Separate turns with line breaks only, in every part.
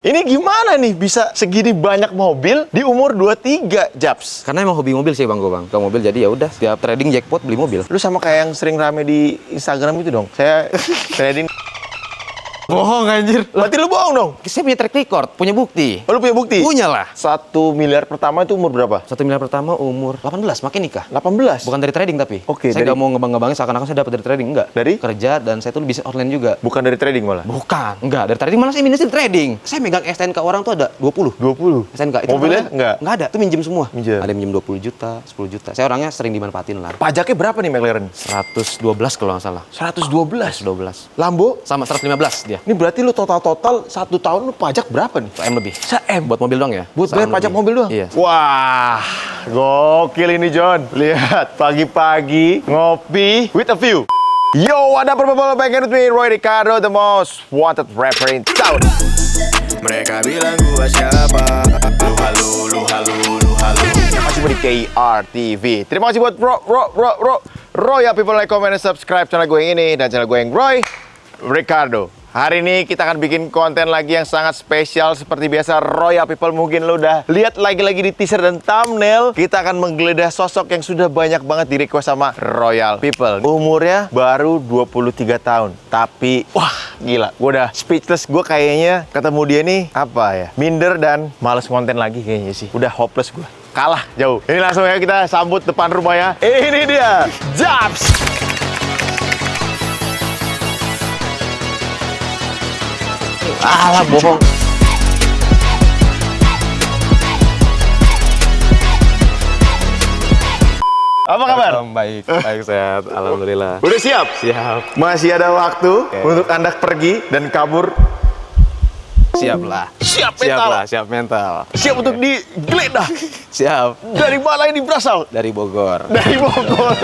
Ini gimana nih bisa segini banyak mobil di umur 23, Japs?
Karena emang hobi mobil sih bang, Suka mobil jadi ya udah setiap trading jackpot beli mobil.
Lu sama kayak yang sering rame di Instagram gitu dong. Saya trading.
Bohong anjir.
Berarti lu bohong dong?
Saya punya track record, punya bukti.
Oh, lu punya bukti?
Punya lah.
1 miliar pertama itu umur berapa?
1 miliar pertama umur 18, makin nikah.
18?
Bukan dari trading tapi.
Oke,
saya
dari-
nggak mau ngebangga-banggain seakan-akan saya dapat dari trading, enggak.
Dari?
Kerja dan saya tuh bisnis online juga.
Bukan dari trading malah?
Bukan, enggak. Dari trading malah saya minus dari trading. Saya megang STNK orang tuh ada 20.
20?
STNK.
Mobilnya
orang-
enggak?
Enggak ada, itu minjem semua.
Minjem.
Ada yang minjem 20 juta, 10 juta. Saya orangnya sering dimanfaatin lah.
Pajaknya berapa nih McLaren?
112 kalau nggak salah.
112?
112.
Lambo?
Sama 115 dia.
Ini berarti lu total 1 tahun lu pajak berapa nih?
1 M lebih.
1 M?
Buat mobil dong ya?
Buat bayar
1 M
pajak
lebih.
mobil doang?
Iya.
Wah, gokil ini John. Lihat, pagi-pagi ngopi with a view. Yo, ada people back with me, Roy Ricardo, the most wanted rapper in town.
Mereka bilang gua siapa? Lu halu.
Masih di KR TV. Terima kasih buat Roy, ya people, like, comment, and subscribe channel gue yang ini dan channel gue yang Roy Ricardo. Hari ini kita akan bikin konten lagi yang sangat spesial. Seperti biasa, Royal People, mungkin lo udah lihat lagi-lagi di teaser dan thumbnail. Kita akan menggeledah sosok yang sudah banyak banget di request sama Royal People. Umurnya baru 23 tahun. Tapi, wah gila, gue udah speechless. Gue kayaknya ketemu dia nih, apa ya, minder dan males konten lagi kayaknya sih. Udah hopeless gue. Kalah jauh. Ini langsung ya kita sambut depan rumahnya. Ini dia, Japs!
Alah, bohong.
Apa kabar?
Baik, sehat. Alhamdulillah.
Udah siap?
Siap.
Masih ada waktu untuk Anda pergi dan kabur.
Siap lah.
Siap
Siap
mental.
lah, siap mental.
Siap untuk digeledah.
Siap.
Dari mana ini berasal?
Dari Bogor.
Dari Bogor.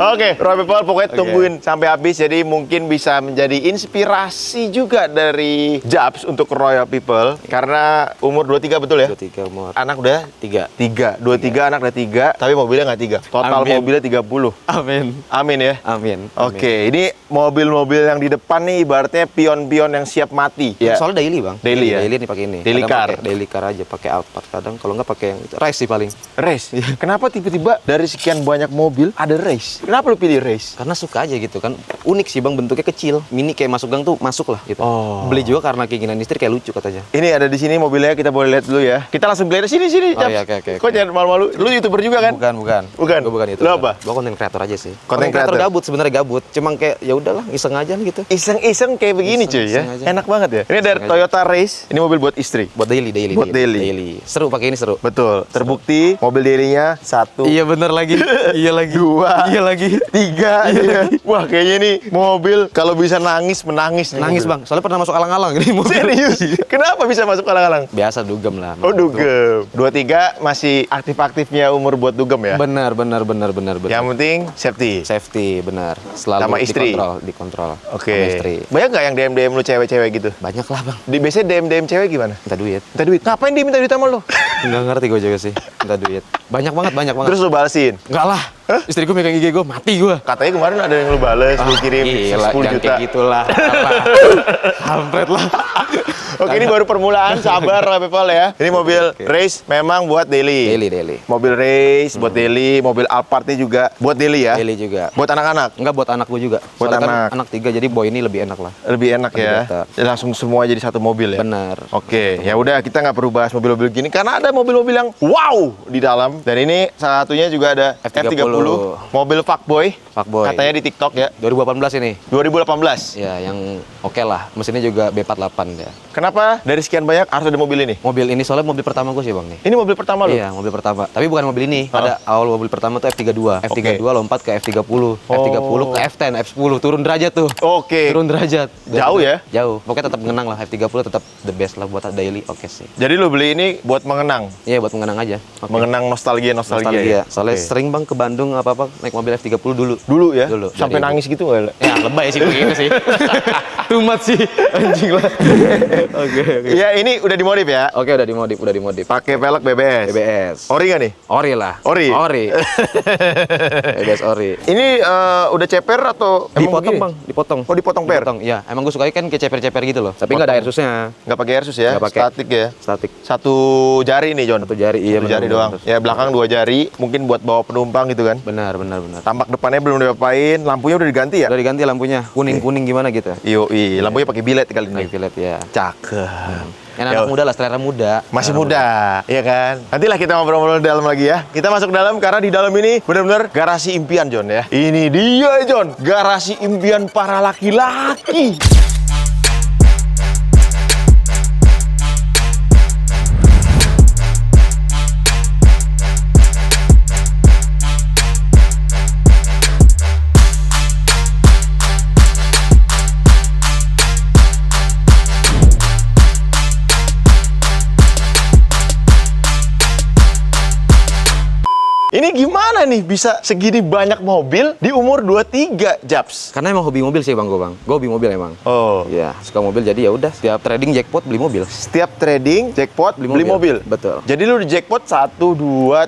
Oke, Roy People, pokoknya tungguin sampai habis. Jadi mungkin bisa menjadi inspirasi juga dari Japs untuk Royal People. Karena umur 23 betul ya?
23 umur.
Anak udah
3.
3. 23 anak udah 3, tapi mobilnya nggak 3. Total
Amin.
mobilnya 30.
Amin.
Amin ya?
Amin.
Oke, ini mobil-mobil yang di depan nih ibaratnya pion-pion yang siap mati. Ya.
Soalnya daily bang.
Daily ya?
Daily nih pakai ini.
Daily
Kadang
car.
pakai daily car aja, pakai Alphard. Kadang kalau nggak pakai yang itu. Race sih paling.
Race. Kenapa tiba-tiba dari sekian banyak mobil ada race? Kenapa lu pilih race?
Karena suka aja gitu kan. Unik sih bang, bentuknya kecil. Mini kayak masuk gang tuh masuk lah gitu.
Oh.
Beli juga karena keinginan istri kayak lucu katanya.
Ini ada di sini mobilnya, kita boleh lihat dulu ya. Kita langsung beli sini.
Oh,
Japs.
iya, oke.
Kok jangan malu-malu? Lu YouTuber juga kan?
Bukan.
Bukan?
Gua bukan itu.
Lu apa?
Gua konten kreator aja sih.
Konten kreator.
gabut sebenarnya gabut. Cuma kayak ya udahlah iseng aja gitu.
Iseng-iseng kayak begini cuy ya.
Iseng aja.
Enak banget ya. Ini dari
Iseng aja.
Toyota Race. Ini mobil buat istri.
Buat daily.
Buat daily.
Seru pakai ini seru.
Betul. Terbukti mobil daily-nya 1.
Iya bener lagi. Iya lagi.
2.
Iya lagi.
3. Iya. Wah, kayaknya nih mobil kalau bisa menangis menangis nih
Nangis
mobil.
bang. Soalnya pernah masuk alang-alang ini mobil.
Serius? Kenapa bisa masuk alang-alang?
Biasa dugem lah.
Oh, dugem. 23 masih aktif-aktifnya umur buat dugem ya?
Benar.
Yang penting safety.
Safety benar. Selalu
Sama istri?
dikontrol.
Oke.
Sama istri.
Banyak nggak yang DM lu cewek-cewek gitu?
Banyak lah bang.
Biasanya DM cewek gimana?
Minta duit.
Minta duit. Ngapain dia minta duit sama lu?
Nggak ngerti gue juga sih. Minta duit. Banyak banget.
Terus lu balesin?
Enggak lah. Istri gue megang IG gue, mati gue.
Katanya kemarin ada yang lu bales, lu kirim 10
jangan
juta.
kayak gitulah. Hampret lah.
Oke, ini baru permulaan, sabar lah people ya. Ini mobil race memang buat daily.
Daily.
Mobil race buat daily, mobil Alphardnya juga buat daily ya.
Daily juga.
Buat anak-anak.
Enggak buat anak gue juga.
Buat
Soalnya
anak.
Kan anak 3 jadi boy ini lebih enak lah.
Lebih enak ya.
better.
Langsung semua jadi satu mobil ya.
Benar.
Oke, ya udah kita nggak perlu bahas mobil-mobil gini karena ada mobil-mobil yang wow di dalam. Dan ini salah satunya juga ada
F30.
F30, mobil fuckboy.
Fuckboy.
Katanya di TikTok ya.
2018 ini.
2018.
Ya, yang oke lah. Mesinnya juga B48 ya.
Kenapa dari sekian banyak harus ada mobil ini?
Mobil ini soalnya mobil pertama gue sih bang nih.
Ini mobil pertama lo?
Iya, mobil pertama. Tapi bukan mobil ini. Ada awal mobil pertama tuh F32. F32 lompat ke F30. F30 ke F10, F10 turun derajat tuh.
Oke.
Turun derajat.
Jauh ya?
Jauh. Pokoknya tetap mengenang lah. F30 tetap the best lah buat daily. Oke sih.
Jadi lo beli ini buat mengenang?
Iya, buat mengenang aja. Oke.
Mengenang nostalgia.
Nostalgia.
Ya?
Soalnya
Oke.
sering bang ke Bandung Bandung apa-apa naik mobil F30 dulu.
Dulu ya?
Dulu.
Sampai
Dari
nangis gitu nggak?
Ya lebay sih begitu sih. Tumat sih anjing lah. Oke.
Ya ini udah dimodif ya?
Oke, udah dimodif.
Pakai velg BBS.
BBS.
Ori nggak nih?
Ori lah.
Ori?
Ori. BBS ori.
Ini udah ceper atau emang
Dipotong
begini?
bang, dipotong.
Oh dipotong per?
Dipotong, iya. Emang gue sukanya kan kayak ceper-ceper gitu loh. Tapi nggak ada air susnya.
Nggak pakai airsus ya?
Nggak pakai.
Statik ya?
Statik.
Satu jari nih John?
Satu jari, iya.
Satu jari
benar,
doang.
benar.
Ya belakang 2 jari, mungkin buat bawa penumpang gitu kan?
Benar.
Tampak depannya belum diapain, lampunya udah diganti ya?
Udah diganti lampunya, kuning-kuning gimana gitu.
Yoi, lampunya pakai bilet kali ini.
Pakai pilet ya.
Cakep.
Yang anak muda lah, selera muda.
Masih muda, ya kan? Nantilah kita ngobrol-ngobrol di dalam lagi ya. Kita masuk dalam karena di dalam ini benar-benar garasi impian John ya. Ini dia John, garasi impian para laki-laki. Ini gimana nih bisa segini banyak mobil di umur 23, Japs?
Karena emang hobi mobil sih bang, gue hobi mobil emang.
Oh.
Iya, suka mobil jadi ya udah. Setiap trading jackpot beli mobil.
Setiap trading, jackpot, beli mobil.
Betul.
Jadi lu di jackpot 1, 2,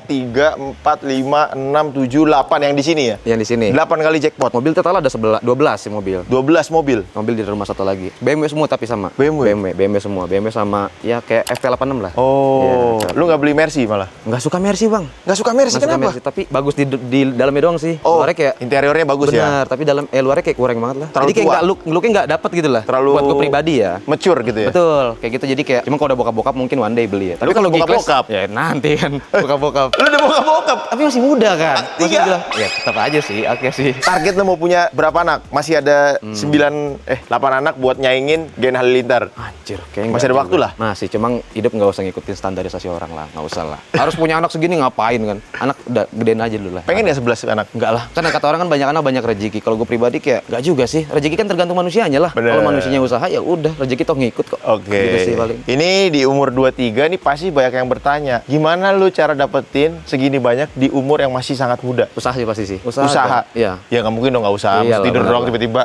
3, 4, 5, 6, 7, 8 yang di sini ya?
Yang di sini.
8 kali jackpot.
Mobil total ada 12 sih mobil.
12 mobil.
Mobil di rumah satu lagi. BMW semua tapi sama.
BMW?
BMW semua. BMW sama ya kayak FT86 lah.
Oh,
Iya,
lu nggak beli Mercy malah?
nggak suka Mercy bang.
Nggak suka Mercy,
Nggak suka
kenapa?
Mercy, tapi bagus di dalamnya doang sih.
Oh,
Luarnya kayak
interiornya bagus ya?
benar, tapi luarnya kayak kurang banget lah.
Terlalu
jadi kayak
tua.
nggak looknya nggak dapet gitu lah.
Terlalu
buat gue pribadi ya.
Mature gitu ya?
Betul, kayak gitu jadi kayak cuma kalau udah bokap-bokap mungkin one day beli ya.
Lu kalau
G-Class,
bokap-bokap?
ya nanti kan bokap-bokap.
Lu udah bokap-bokap?
Tapi masih muda kan. Masih
Iya.
bilang, ya tetap aja sih, oke sih.
Target lu mau punya berapa anak? Masih ada 8 anak buat nyaingin Gen Halilintar.
Anjir, kayaknya
Masih
nggak
ada waktu
juga.
lah.
Masih, cuma hidup nggak usah ngikutin standarisasi orang lah, nggak usah lah. Harus punya anak segini ngapain kan? Anak udah gedein aja dulu lah.
Pengen ya 11 anak?
Enggak lah, kan kata orang kan banyak anak banyak rezeki. Kalau gue pribadi kayak nggak juga sih. Rezeki kan tergantung manusianya lah.
Bener.
Kalau manusianya usaha ya udah rezeki toh ngikut kok.
Oke.
Gitu sih paling.
Ini di umur 23 nih pasti banyak yang bertanya, gimana lu cara dapetin segini banyak di umur yang masih sangat muda?
Usaha sih pasti sih.
Usaha?
Iya.
Ya nggak mungkin dong nggak usaha,
Iyalah,
mesti tidur
benar
doang
lah.
tiba-tiba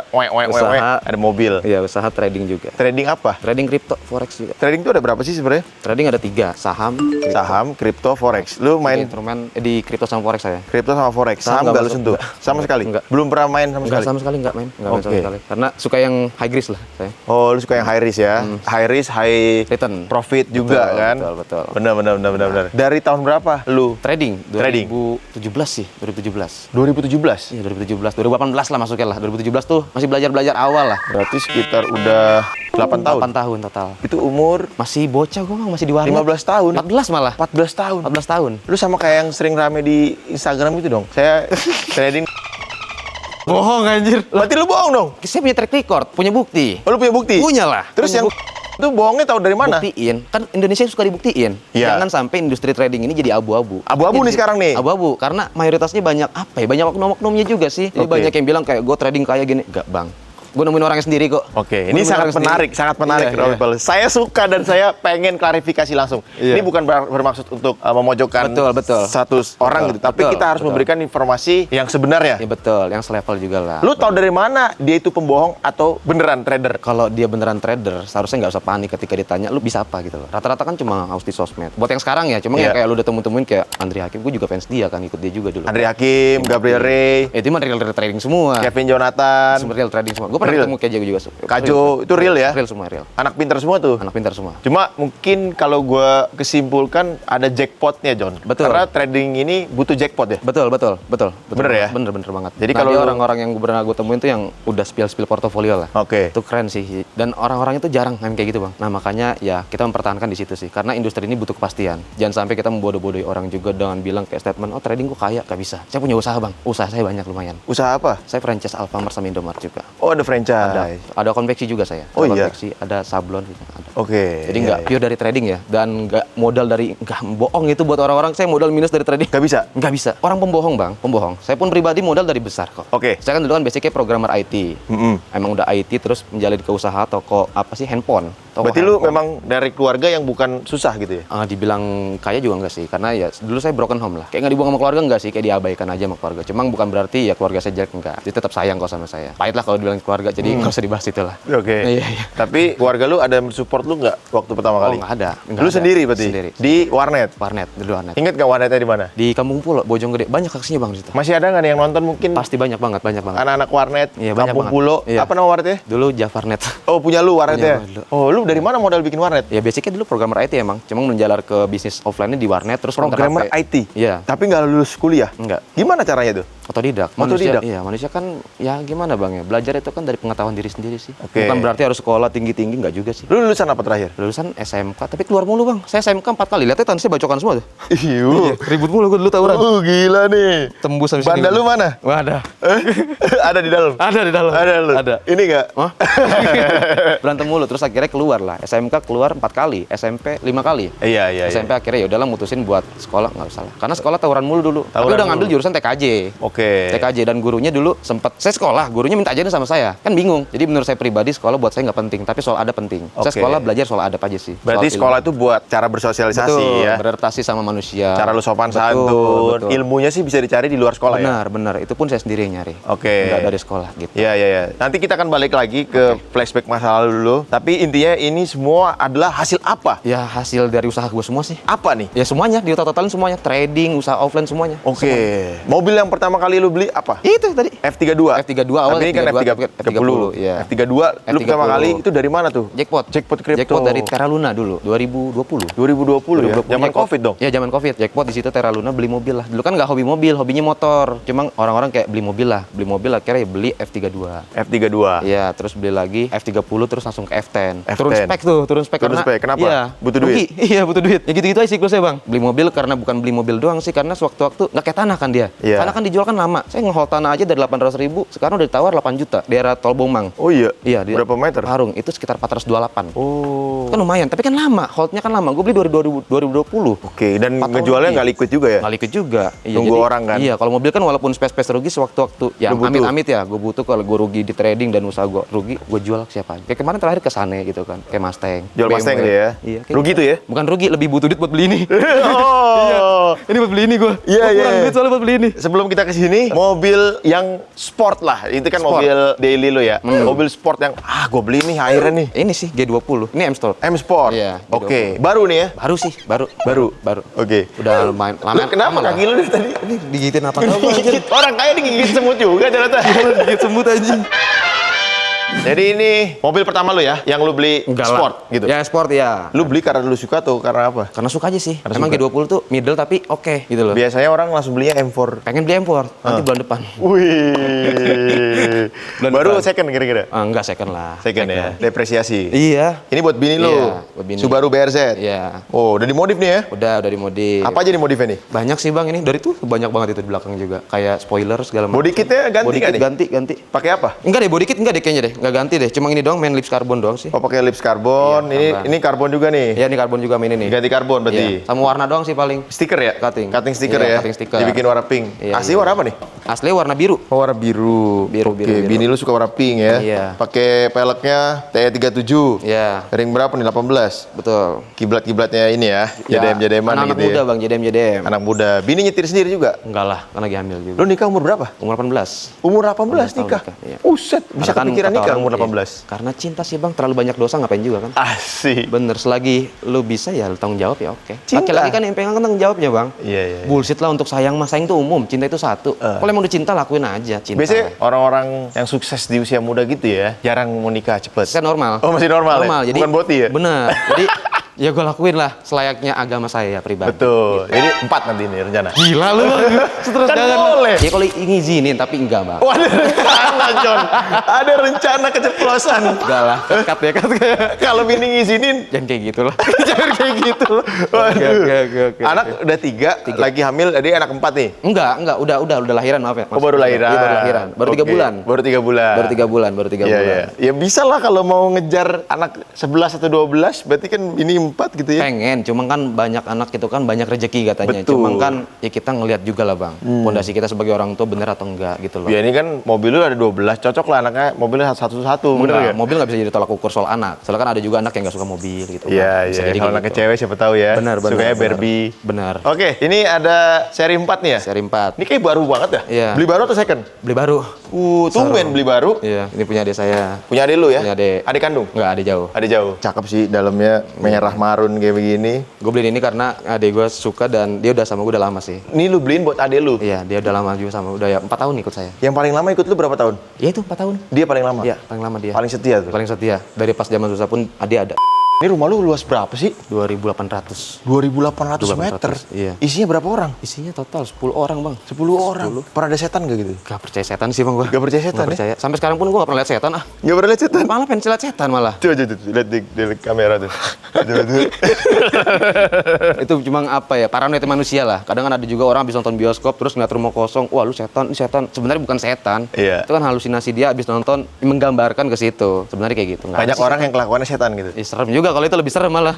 Usaha.
ada mobil.
Iya, usaha trading juga.
Trading apa?
Trading kripto, forex juga.
Trading itu ada berapa sih sebenarnya?
Trading ada 3, saham, kripto.
Saham, kripto, forex. Lu
Main
main
instrumen di kripto sama forex saya.
kripto sama forex?
Saham
Saham
nggak
nggak lu
masuk,
sentuh?
nggak.
Sama sekali?
Enggak.
Belum pernah main sama
Enggak
sekali?
sama sekali enggak main sama
Oke.
sekali. Karena suka yang high risk lah saya.
Oh, lu suka yang high risk ya? High risk, high
Return.
profit juga
Betul,
kan?
betul.
Benar. Dari tahun berapa lu?
Trading
Trading.
2017 sih, 2017.
2017?
Iya, 2017. 2018 lah masuknya lah. 2017 tuh masih belajar awal lah.
Berarti sekitar udah 8 tahun?
8 tahun total.
Itu umur
Masih bocah gua mah, masih di warnet.
15 tahun?
14 malah.
14 tahun?
14 tahun.
Lu sama kayak yang sering rame di Instagram gitu dong? Saya trading.
Bohong anjir.
Berarti lu bohong dong?
Saya punya track record, punya bukti.
Oh, lu punya bukti?
Punya lah.
Terus
Punya
yang itu bohongnya tahu dari mana?
Buktiin. Kan Indonesia suka dibuktiin.
Iya.
Jangan sampai industri trading ini jadi abu-abu.
Abu-abu nih sekarang nih?
Abu-abu. Karena mayoritasnya banyak apa ya? Banyak oknum-oknumnya juga sih. Jadi
Oke.
banyak yang bilang kayak gue trading kayak gini. Enggak bang. Gue nemuin orangnya sendiri kok.
Oke,
Gua
ini
nemuin
sangat
orangnya
menarik,
sendiri.
sangat menarik,
Iya,
Raul
iya.
People. Saya suka dan saya pengen klarifikasi langsung.
Iya.
Ini bukan bermaksud untuk memojokkan
Betul.
satu orang gitu, tapi
betul,
kita harus
betul.
memberikan informasi yang sebenarnya.
Ya betul, yang selevel juga lah.
Lu tahu dari mana dia itu pembohong atau beneran trader?
Kalau dia beneran trader, seharusnya nggak usah panik ketika ditanya, lu bisa apa gitu loh. Rata-rata kan cuma harus di sosmed. Buat yang sekarang ya, cuma
Iya.
yang kayak lu udah temuin kayak Andri Hakim, gue juga fans dia kan, ikut dia juga dulu.
Andri Hakim, Gabriel Ray,
Itu mah real trading semua.
Kevin Jonathan,
Semua real trading semua. Gue pernah
Real.
ketemu Kejo juga.
Kajo, itu real ya?
Real semua, real.
Anak pintar semua tuh.
Anak pintar semua.
Cuma mungkin kalau gua kesimpulkan ada jackpotnya, John.
Betul.
Karena trading ini butuh jackpot ya.
Betul.
Bener ya?
Bener banget.
Jadi
Nah,
kalau
dia
lu-
orang-orang yang pernah gue temuin tuh yang udah spill portofolio lah.
Oke.
Itu keren sih. Dan orang-orang itu jarang main kayak gitu, Bang. Nah, makanya ya kita mempertahankan di situ sih. Karena industri ini butuh kepastian. Jangan sampai kita membodoh-bodohi orang juga dengan bilang kayak statement, "Oh, trading gue kaya." Gak bisa. Saya punya usaha, Bang. Usaha saya banyak lumayan.
Usaha apa?
Saya franchise Alfamart sama Indomart juga.
Oh, ada franchise.
Ada konveksi juga saya.
Oh,
Ada
iya?
konveksi, ada sablon juga ada.
Oke.
Jadi
iya,
nggak
iya.
pure dari trading ya, dan nggak modal dari, nggak bohong itu buat orang-orang. Saya modal minus dari trading.
Nggak bisa?
Nggak bisa. Orang pembohong bang, pembohong. Saya pun pribadi modal dari besar kok.
Oke.
Saya kan dulu kan basicnya programmer IT.
Mm-mm.
Emang udah IT terus menjalin ke usaha toko apa sih handphone.
Berarti lu memang dari keluarga yang bukan susah gitu ya?
Dibilang kaya juga enggak sih, karena ya dulu saya broken home lah. Kayak nggak dibuang sama keluarga enggak sih, kayak diabaikan aja sama keluarga. Cuma bukan berarti ya keluarga saya jelek, enggak. Dia tetap sayang kok sama saya. Pahit lah kalau dibilang keluarga, jadi nggak usah dibahas itu lah.
Oke.
Iya, iya.
Tapi keluarga lu ada yang support lu nggak waktu pertama kali?
Nggak ada.
Lu sendiri berarti?
Sendiri.
Di warnet?
Warnet, dulu warnet.
Ingat nggak warnetnya di mana?
Di Kampung Pulo, Bojonggede. Banyak aksinya bang di situ.
Masih ada nggak nih yang nonton mungkin?
Pasti banyak banget, banyak banget.
Anak-anak warnet,
Iya, banyak
Kampung
banget.
Pulo.
Iya.
Apa nama warnetnya?
Dulu Javarnet.
Oh, punya lu warnetnya?
Punya gua dulu.
Oh, lu dari mana modal bikin warnet?
Ya basicnya dulu programmer IT emang. Cuma menjalar ke bisnis offline-nya di warnet, terus counter
Programmer
HP.
IT?
Iya.
Tapi nggak lulus kuliah?
Enggak.
Gimana caranya tuh?
Otodidak.
Otodidak?
Manusia, iya, manusia kan ya gimana bang ya, belajar itu kan dari pengetahuan diri sendiri sih.
Oke.
Bukan berarti harus sekolah tinggi-tinggi, nggak juga sih.
Lu lulusan apa terakhir?
Lulusan SMK, tapi keluar mulu bang. Saya SMK 4 kali, lihatnya tan saya bacokan semua tuh.
Iya.
Ribut mulu gue dulu tawuran.
Gila nih.
Tembus habis
Banda lu mana?
Wah ada.
Ada di dalam?
Ada di dalam.
Ada lu?
Ada.
Ini nggak?
Hah? Berantem mulu, terus akhirnya keluar lah. SMK keluar 4 kali, SMP 5 kali.
Iya, iya,
SMP akhirnya ya udahlah mutusin buat sekolah, nggak usah lah. Karena sekolah tawuran mulu dulu. Tapi
Tawuran
udah ngambil
mulu.
jurusan TKJ.
Oke.
TKJ dan gurunya dulu sempet saya sekolah, gurunya minta ajarin sama saya. Kan bingung. Jadi menurut saya pribadi sekolah buat saya nggak penting, tapi soal adab penting. Saya
Oke.
sekolah belajar soal adab aja sih.
Berarti
Soal
sekolah
ilmu.
itu buat cara bersosialisasi
Betul,
ya?
beradaptasi sama manusia.
Cara lu sopan
Betul,
santun.
betul.
Ilmunya sih bisa dicari di luar sekolah ya?
Benar, benar. Itu pun saya sendiri yang nyari.
Oke.
Nggak dari sekolah gitu.
Iya, iya, iya. Nanti kita akan balik lagi ke flashback masa lalu dulu. Tapi intinya ini semua adalah hasil apa?
Ya hasil dari usaha gue semua sih.
Apa nih?
Ya semuanya, di totalin semuanya. Trading, usaha offline semuanya.
Oke. Mobil yang pertama kali lu beli apa?
Itu tadi.
F32.
F32 awal,
Tapi ini kan
F32,
F30.
iya.
F32 lu pertama
F30.
kali itu dari mana tuh?
Jackpot.
Jackpot crypto.
Jackpot dari Terra Luna dulu, 2020.
2020 ya?
2020
Zaman
jackpot.
Covid dong?
Iya, zaman Covid. Jackpot di situ Terra Luna beli mobil lah. Dulu kan nggak hobi mobil, hobinya motor. Cuma orang-orang kayak beli mobil lah. Beli mobil akhirnya ya beli F32.
F32.
Iya, terus beli lagi F30 terus langsung ke F10.
F10.
Turun spek tuh, turun spek
Turun
karena
spek, kenapa?
Iya,
Butuh
rugi.
duit?
Iya, butuh duit. Ya gitu-gitu aja siklusnya, Bang. Beli mobil karena bukan beli mobil doang sih, karena sewaktu-waktu nggak kayak tanah kan dia.
Iya.
Tanah kan dijual kan lama. Saya ngehold tanah aja dari 800.000, sekarang udah ditawar 8 juta daerah Tol Bomang.
Oh iya?
Iya, di
Berapa meter?
Parung, itu sekitar 428.
Oh.
Kan lumayan, tapi kan lama, holdnya kan lama. Gue beli 2020.
Oke, dan
4 tahun
ngejualnya
lebih.
nggak liquid juga ya?
Nggak liquid juga. Iya,
Nunggu orang kan?
Iya, kalau mobil kan walaupun space rugi sewaktu-waktu, ya
Lu butuh.
amit-amit ya, gue butuh kalau gue rugi di trading dan usaha gue rugi, gue jual ke siapa aja. Kayak kemarin terakhir ke Sane gitu kan, kayak Mustang.
Jual
BMW.
Mustang dia ya?
Iya. kayak
Rugi
gitu.
tuh ya?
Bukan rugi, lebih butuh duit buat beli ini.
Oh.
Ini buat beli ini gue.
Iya,
Gua kurang
iya.
duit soalnya buat beli ini.
Sebelum kita ke sini, mobil yang sport lah. Itu kan
Sport.
mobil daily lo ya. Mobil sport yang gue beli nih akhirnya nih.
Ini sih G20, ini M Store.
M Sport.
Iya,
Oke. Baru nih ya?
Baru sih, baru.
Baru. Oke.
Udah lumayan lama.
Lu kenapa
aman lah.
kaki lu dari tadi?
Ini digigitin apa enggak gua anjir?
Digigit. Orang kaya digigit semut juga ternyata.
Digigit semut anjing.
Jadi ini mobil pertama lu ya, yang lu beli sport gitu.
Ya sport ya.
Lu beli karena lu suka atau karena apa?
Karena suka aja sih.
Karena
Emang
suka.
G20 tuh middle tapi oke gitu loh.
Biasanya orang langsung belinya M4.
Pengen beli M4 nanti bulan depan.
Wih.
Bulan
Baru
depan.
second kira-kira.
Enggak second lah.
Second ya, depresiasi.
Iya.
Ini buat bini lu.
Iya, buat bini.
Subaru BRZ.
Iya.
Oh, udah dimodif nih ya?
Udah dimodif.
Apa aja dimodifnya nih?
Banyak sih Bang ini. Dari tuh banyak banget itu di belakang juga. Kayak spoiler segala macam.
Body kitnya ganti
Body
nggak
kit
nih?
ganti.
Pakai apa?
Enggak deh, body kit enggak deh kayaknya deh. Enggak ganti deh. Cuma ini doang main lips carbon doang sih.
Oh, pakai lips karbon.
Iya,
Ini karbon juga nih.
Iya, ini karbon juga main ini.
Ganti karbon berarti.
Iya. Sama warna doang sih paling.
Stiker ya?
Cutting.
Stiker
Iya,
ya?
cutting stiker.
Dibikin warna pink.
Iya,
Asli
iya.
warna apa nih?
Asli warna biru.
Oh, warna biru.
Biru,
Oke,
biru.
bini lu suka warna pink ya?
Iya.
Pakai peleknya TE37.
Iya.
Ring berapa nih? 18.
Betul.
Kiblat-kiblatnya ini ya. Jadem-jademan
Anak-anak
gitu
muda
ya.
Bang, jedem-jedem.
Anak muda. Bini nyetir sendiri juga?
Enggak lah, kan lagi hamil juga.
Lu nikah umur berapa?
Umur 18.
Umur 18
tahun
nikah?
nikah, iya.
Uset, bisa
Karena kan
kepikiran
kata
nikah
orang,
umur
iya.
18?
Karena cinta sih Bang, terlalu banyak dosa ngapain juga kan?
Asik.
Bener, selagi lu bisa ya lu tanggung jawab ya oke.
Cinta.
Laki-laki kan yang pengen tanggung jawabnya Bang.
Iya, iya.
Bullshit lah untuk sayang, mas sayang itu umum, cinta itu satu. Kalau emang udah cinta lakuin aja cinta.
Biasanya orang-orang yang sukses di usia muda gitu ya, jarang mau nikah cepet.
Kan normal.
Oh, masih normal ya?
Jadi
Bukan boti ya?
Bener. Jadi ya gue lakuin lah selayaknya agama saya pribadi.
Betul. Jadi 4 nanti nih rencana.
Gila lu Bang. Terus
Kan
jangan.
boleh.
Ya kalau ngizinin tapi enggak Bang.
Oh, ada rencana, John. Ada rencana keceplosan.
Enggak lah. Cut ya cut.
Kalau bini ngizinin,
Jangan kayak gitu lah.
jangan kayak gitu. Waduh.
Enggak.
Anak udah 3, lagi hamil, jadi anak 4 nih.
Enggak, udah lahiran maaf ya.
Oh, baru lahiran.
Iya, baru lahiran. Baru 3
Oke.
bulan.
Baru 3 bulan.
Baru 3
Iya,
bulan.
iya. Ya bisa lah kalau mau ngejar anak 11 atau 12, berarti kan ini 4 gitu ya?
Pengen, cuma kan banyak anak itu kan banyak rezeki katanya.
Betul.
Cuma kan ya kita ngelihat juga lah bang, fondasi kita sebagai orang tua bener atau enggak gitu loh.
Ya ini kan mobil lu ada 12, cocok lah anaknya mobilnya satu-satu, bener
Enggak,
ya?
mobil nggak bisa jadi tolak ukur soal anak. Soalnya kan ada juga anak yang nggak suka mobil gitu.
Iya,
Bang. Bisa
iya.
jadi
Kalau
kayak
anaknya
gitu.
cewek siapa tahu ya.
Benar, benar.
Sukanya
benar.
Barbie.
Benar.
Oke, ini ada seri 4 nih ya?
Seri 4.
Ini kayak baru banget ya?
Iya.
Beli baru atau second?
Beli baru.
Tumben beli baru.
Iya, ini punya adik saya.
Punya adik lu ya?
Punya adik.
Adik kandung?
Nggak, adik jauh.
Adik jauh. Cakep sih, dalamnya merah marun kayak begini.
Gue beliin ini karena adik gue suka dan dia udah sama gue udah lama sih.
Ini lu beliin buat adik lu?
Iya, dia udah lama juga sama. Udah ya 4 tahun ikut saya.
Yang paling lama ikut lu berapa tahun?
Ya itu 4 tahun.
Dia paling lama?
Iya, paling lama dia.
Paling setia tuh?
Paling setia. Dari pas zaman susah pun adik ada.
Ini rumah lu luas berapa sih?
2.800.
2.800 meter?
Iya.
Isinya berapa orang?
Isinya total 10 orang bang.
10 orang? Pernah ada setan gak gitu?
Gak percaya setan sih bang gue.
Gak percaya setan
Gak percaya. Sampai sekarang pun gue gak pernah lihat setan ah.
Gak pernah lihat setan?
Malah pengen lihat setan malah.
Coba, lihat di kamera tuh. Coba tuh.
Itu cuma apa ya, paranoid manusia lah. Kadang kan ada juga orang habis nonton bioskop terus ngeliat rumah kosong, wah lu setan, ini setan. Sebenarnya bukan setan.
Iya.
Itu kan halusinasi dia habis nonton menggambarkan ke situ. Sebenarnya kayak gitu. Nggak ada
Banyak
sih
orang
setan.
yang kelakuannya setan gitu.
Ih, serem juga kalau itu lebih serem malah.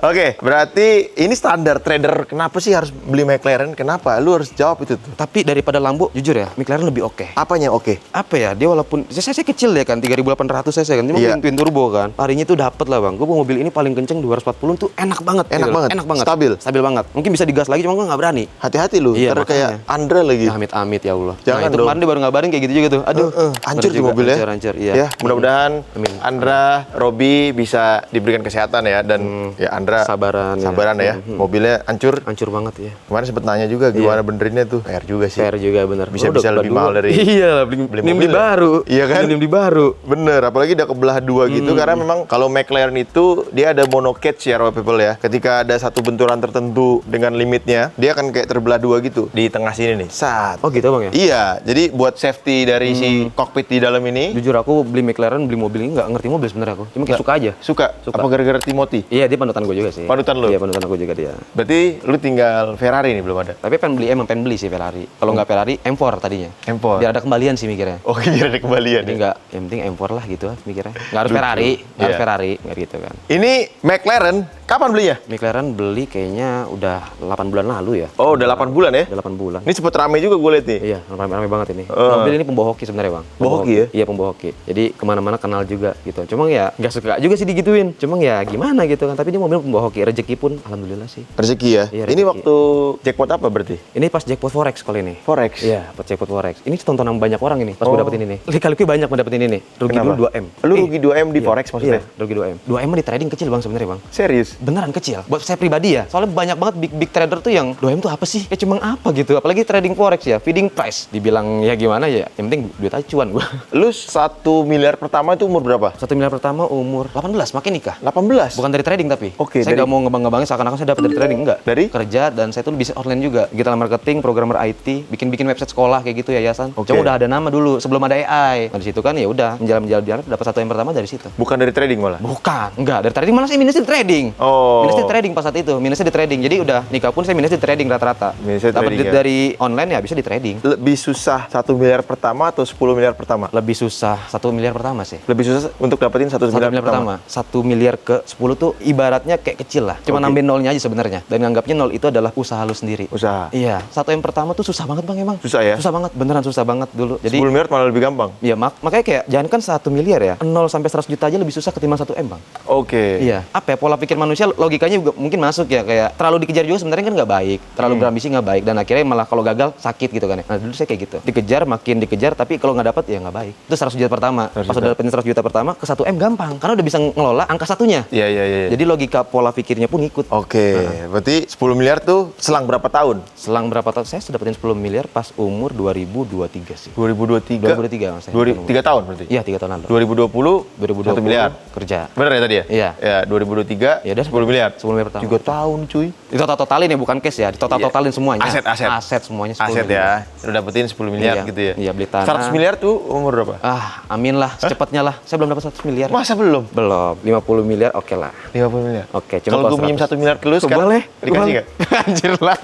Oke, berarti ini standar trader. Kenapa sih harus beli McLaren? Kenapa? Lu harus jawab itu tuh.
Tapi daripada Lambo, jujur ya, McLaren lebih oke.
Apanya oke?
Apa ya, dia walaupun saya kecil ya kan, 3.800 cc kan, cuma
Iya.
twin turbo kan. Harinya tuh dapet lah bang. Gue mobil ini paling kenceng 240 tuh enak banget.
Enak
gitu.
banget?
Enak banget.
Stabil?
Stabil banget. Mungkin bisa digas lagi, cuma gue nggak berani.
Hati-hati lu,
Iya,
ntar kayak
makanya.
Andra lagi.
Ya, amit-amit ya Allah.
Jangan
nah itu
dong.
kemarin dia baru ngabarin kayak gitu juga tuh. Aduh,
Hancur
bener
tuh
juga.
mobilnya.
Hancur, iya.
Ya, mudah-mudahan
Amin.
Andra, Robi bisa diberikan kesehatan ya, dan ya Andra
Sabaran
ya.
ya.
Mobilnya hancur.
Hancur banget ya.
Kemarin sempet nanya juga gimana benerinnya tuh. PR juga sih.
PR juga bener.
Bisa-bisa lebih mahal dari
Iya lah, beli
mobil
di
ya.
baru.
Iya kan?
Beli baru.
Bener, apalagi udah kebelah dua gitu, karena memang kalau McLaren itu dia ada monocage ya, raw people ya. Ketika ada satu benturan tertentu dengan limitnya, dia akan kayak terbelah dua gitu di tengah sini nih. Saat.
Oh gitu bang ya?
Iya, jadi buat safety dari si cockpit di dalam ini.
Jujur aku beli McLaren, beli mobil ini nggak ngerti mobil sebenarnya aku. Cuma kayak suka aja.
Suka? Apa gara-gara Timothy?
Iya, dia panutan gue juga sih.
Panutan lu?
Iya, panutan aku juga dia.
Berarti lu tinggal Ferrari nih, belum ada?
Tapi emang pengen beli sih Ferrari. Kalau nggak Ferrari, M4 tadinya.
M4?
Biar ada kembalian sih mikirnya.
Oh, biar ada kembalian
Jadi
ya?
nggak, yang penting M4 lah gitu mikirnya. Nggak harus
Lucu.
Ferrari, nggak harus
Iya.
Ferrari, nggak gitu kan.
Ini McLaren, kapan belinya?
McLaren beli kayaknya udah 8 bulan lalu ya.
Oh, udah 8 bulan ya?
Udah 8 bulan.
Ini sempet rame juga gue liat nih.
Iya, rame banget ini. Mobil ini pembawa hoki sebenarnya bang.
Bawa hoki ya?
Iya, pembawa hoki. Jadi kemana-mana kenal juga gitu. Cuma ya nggak suka juga sih digituin. Cuma ya gimana gitu kan. Tapi dia mobil pembawa hoki. Rezeki pun alhamdulillah sih.
Rezeki ya?
Iya,
Ini
rezeki.
waktu jackpot apa berarti?
Ini pas jackpot Forex kali ini.
Forex?
Iya, pas jackpot Forex. Ini tontonan banyak orang ini pas gue dapetin ini. Kali banyak mendapetin ini. Rugi
Kenapa?
dulu 2M.
Lu rugi 2M di
Iya,
Forex maksudnya?
Iya, rugi 2M. 2M mah di trading kecil bang sebenarnya bang.
Serius?
Beneran kecil. Buat saya pribadi ya. Soalnya banyak banget big trader tuh yang 2M tuh apa sih? Kayak cuma apa gitu. Apalagi trading Forex ya, feeding price. Dibilang ya gimana ya, yang penting duit aja cuan gua.
Lu 1 miliar pertama itu umur berapa?
1 miliar pertama umur 18, makin nikah.
18?
Bukan dari trading tapi.
Oke,
saya
dari-
nggak mau ngebangga-banggain seakan-akan saya dapat dari trading, enggak.
Dari?
Kerja dan saya tuh bisnis online juga. Digital marketing, programmer IT, bikin website sekolah kayak gitu yayasan.
Oke.
Cuma udah ada nama dulu sebelum ada AI. Nah, di situ kan ya udah menjalan dapat 1 M pertama dari situ.
Bukan dari trading malah?
Bukan, enggak. Dari trading malah saya minusnya di trading.
Oh.
Minusnya di trading pas saat itu. Minusnya di trading. Jadi udah nikah pun saya minusnya di trading rata-rata.
Minusnya
Dapat
trading,
duit
ya.
dari online ya bisa di trading.
Lebih susah 1 miliar pertama atau 10 miliar pertama?
Lebih susah 1 miliar pertama sih.
Lebih susah untuk dapetin 1
1
miliar,
miliar pertama. 1 miliar ke 10 tuh ibaratnya kayak kecil lah. Cuma
Oke.
nambahin nolnya aja sebenarnya. Dan nganggapnya nol itu adalah usaha lu sendiri.
Usaha.
Iya. 1 M pertama tuh susah banget bang emang.
Susah ya?
Susah banget. Beneran susah banget dulu. Jadi
10 miliar malah lebih gampang?
ya makanya kayak jangan kan 1 miliar ya. 0 sampai 100 juta aja lebih susah ketimbang 1 M bang.
Oke.
Iya, apa ya, pola pikir manusia logikanya juga mungkin masuk ya, kayak terlalu dikejar juga sebenarnya kan nggak baik, terlalu berambisi nggak baik, dan akhirnya malah kalau gagal sakit gitu kan ya. Nah dulu saya kayak gitu, dikejar makin dikejar, tapi kalau nggak dapat ya nggak baik. Itu 100 juta pertama,
100
pas
juta.
udah dapetin 100 juta pertama ke 1 M gampang, karena udah bisa ngelola angka satunya.
Iya, iya, iya.
Jadi logika pola pikirnya pun ikut.
Oke, berarti 10 miliar tuh selang berapa tahun?
Selang berapa tahun saya sudah dapetin 10 miliar pas umur 2023 sih.
2023?
2023 mas.
3 tahun berarti?
Iya 3 tahun lalu.
2020,
2020
1 miliar?
kerja.
Bener ya tadi ya?
Iya.
Ya, 2023,
Ya udah
10 miliar?
10 miliar pertama.
3 tahun cuy.
Ditotal-totalin ya, bukan cash ya, ditotal-totalin semuanya.
Aset, aset.
Aset semuanya 10
Aset
miliar.
ya, udah dapetin 10 miliar
Iya.
gitu ya?
Iya, beli tanah.
100 miliar tuh umur berapa?
Ah, amin lah, secepatnya lah. Saya belum dapat 100 miliar.
Masa belum?
Belum, 50 miliar oke lah.
50 miliar?
Oke, cuma
Kalau
kalau
gue minjem
100.
1 miliar ke lu sekarang,
Boleh.
dikasih
boleh.
nggak?
Anjir lah.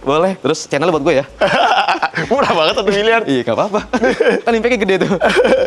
Boleh. Terus channel buat gue ya?
Murah banget 1 miliar.
Iya, gak apa-apa. Kan impactnya gede tuh.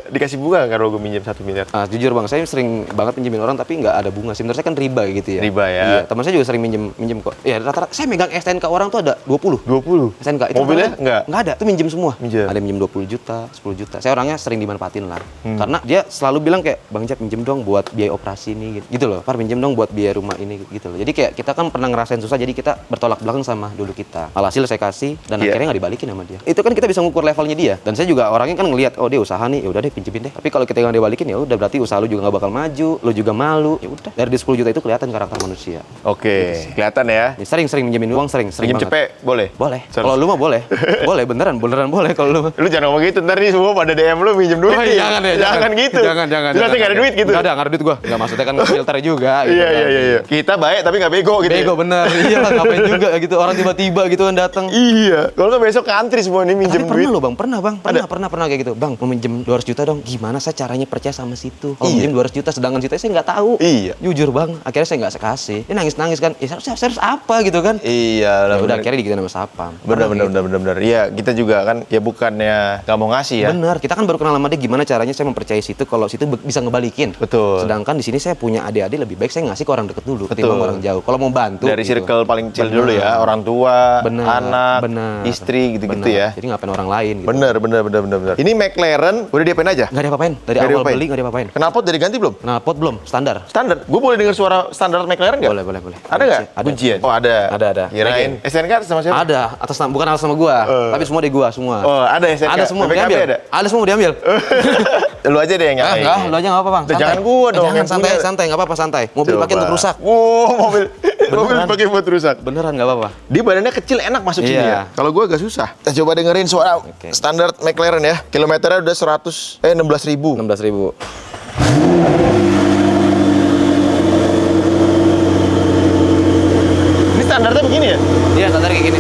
Dikasih bunga nggak kalau gue minjem 1 miliar?
Ah, jujur bang, saya sering banget pinjemin orang tapi nggak ada bunga sih. Menurut saya kan riba gitu gitu ya.
Riba ya.
Iya, teman saya juga sering minjem kok. Ya rata-rata saya megang STNK orang tuh ada 20.
20.
STNK itu
Mobilnya
rata-rata
nggak?
Nggak ada, tuh minjem semua.
Minjem.
Ada yang minjem 20 juta, 10 juta. Saya orangnya sering dimanfaatin lah. Karena dia selalu bilang kayak, "Bang Jep, minjem dong buat biaya operasi ini." Gitu loh. Par, minjem dong buat biaya rumah ini gitu loh. Jadi kayak kita kan pernah ngerasain susah, jadi kita bertolak belakang sama dulu kita. Alhasil saya kasih dan
Iya.
akhirnya nggak dibalikin sama dia. Itu kan kita bisa ngukur levelnya dia. Dan saya juga orangnya kan ngelihat, oh dia usaha nih, ya udah deh pinjemin deh. Tapi kalau kita nggak dibalikin ya udah berarti usaha lu juga nggak bakal maju, lu juga malu. Ya udah. Dari 10 juta itu kelihatan karakter manusia.
Oke, kelihatan ya.
Ya, sering minjemin uang, sering
Pinjem
banget.
cepet boleh?
Boleh.
Serius?
Kalau lu mah boleh. Boleh beneran boleh kalau lu mah.
Lu jangan ngomong gitu, ntar nih semua pada DM lu minjem duit
Oh,
nih.
jangan ya,
Jangan gitu.
Jangan.
Jelasnya nggak ada duit gitu.
Nggak ada duit gua. Nggak, maksudnya kan filter juga. Gitu
Iya,
kan.
iya, iya. Kita baik tapi nggak bego gitu.
Bego
ya?
bener. Iya lah, ngapain juga gitu. Orang tiba-tiba gitu kan datang.
Iya. Kalau nggak besok ngantri semua nih minjem
Tapi
duit.
pernah loh bang, pernah kayak gitu. Bang, mau minjem 200 juta dong. Gimana saya caranya percaya sama situ? Kalau
Iya.
minjem 200 juta, sedangkan situ saya nggak tahu.
Iya.
Jujur bang, akhirnya saya nggak kasih. Dia nangis kan. Ya saya harus apa gitu kan?
Iya
Ya
lah.
udah
bener.
akhirnya dikitin sama sapam.
Bener. Iya, kita juga kan ya bukannya nggak mau ngasih ya.
Bener, kita kan baru kenal sama dia gimana caranya saya mempercayai situ kalau situ bisa ngebalikin.
Betul.
Sedangkan di sini saya punya adik-adik lebih baik saya ngasih ke orang deket dulu
Betul.
ketimbang orang jauh. Kalau mau bantu
Dari
gitu.
circle paling kecil
Bener.
dulu ya, orang tua,
Bener,
anak,
bener,
istri gitu-gitu
bener.
ya.
Jadi ngapain orang lain gitu.
Bener. Ini McLaren udah diapain aja?
Nggak diapa-apain. Dari
Nggak
awal
diapain?
beli nggak diapa-apain.
Knalpot udah diganti belum?
Nah, pot belum? Standar.
Standar. Gue boleh dengar suara standar McLaren nggak?
Boleh.
Ada nggak?
Ada.
Kuncian? Oh ada.
Ada.
Kirain. SNK sama siapa?
Ada, bukan atas nama gua, tapi semua di gua semua.
Oh ada SNK.
Ada semua
BPKB
diambil.
ada?
Ada semua diambil.
Lu aja deh yang nyalain.
Enggak, lu aja nggak apa-apa, Bang.
Udah, jangan gua dong
Jangan,
yang punya.
santai, nggak apa-apa, santai. Mobil
Coba.
pakai untuk rusak.
Wow, mobil
Beneran.
pakai buat rusak.
Beneran nggak apa-apa.
Dia badannya kecil enak masuk sini
Iya.
ya. Kalau gua agak susah. Kita coba dengerin suara
Oke.
standar McLaren ya. Kilometernya udah 16.000.
16.000.
Ini standarnya begini ya?
Iya, standar kayak gini.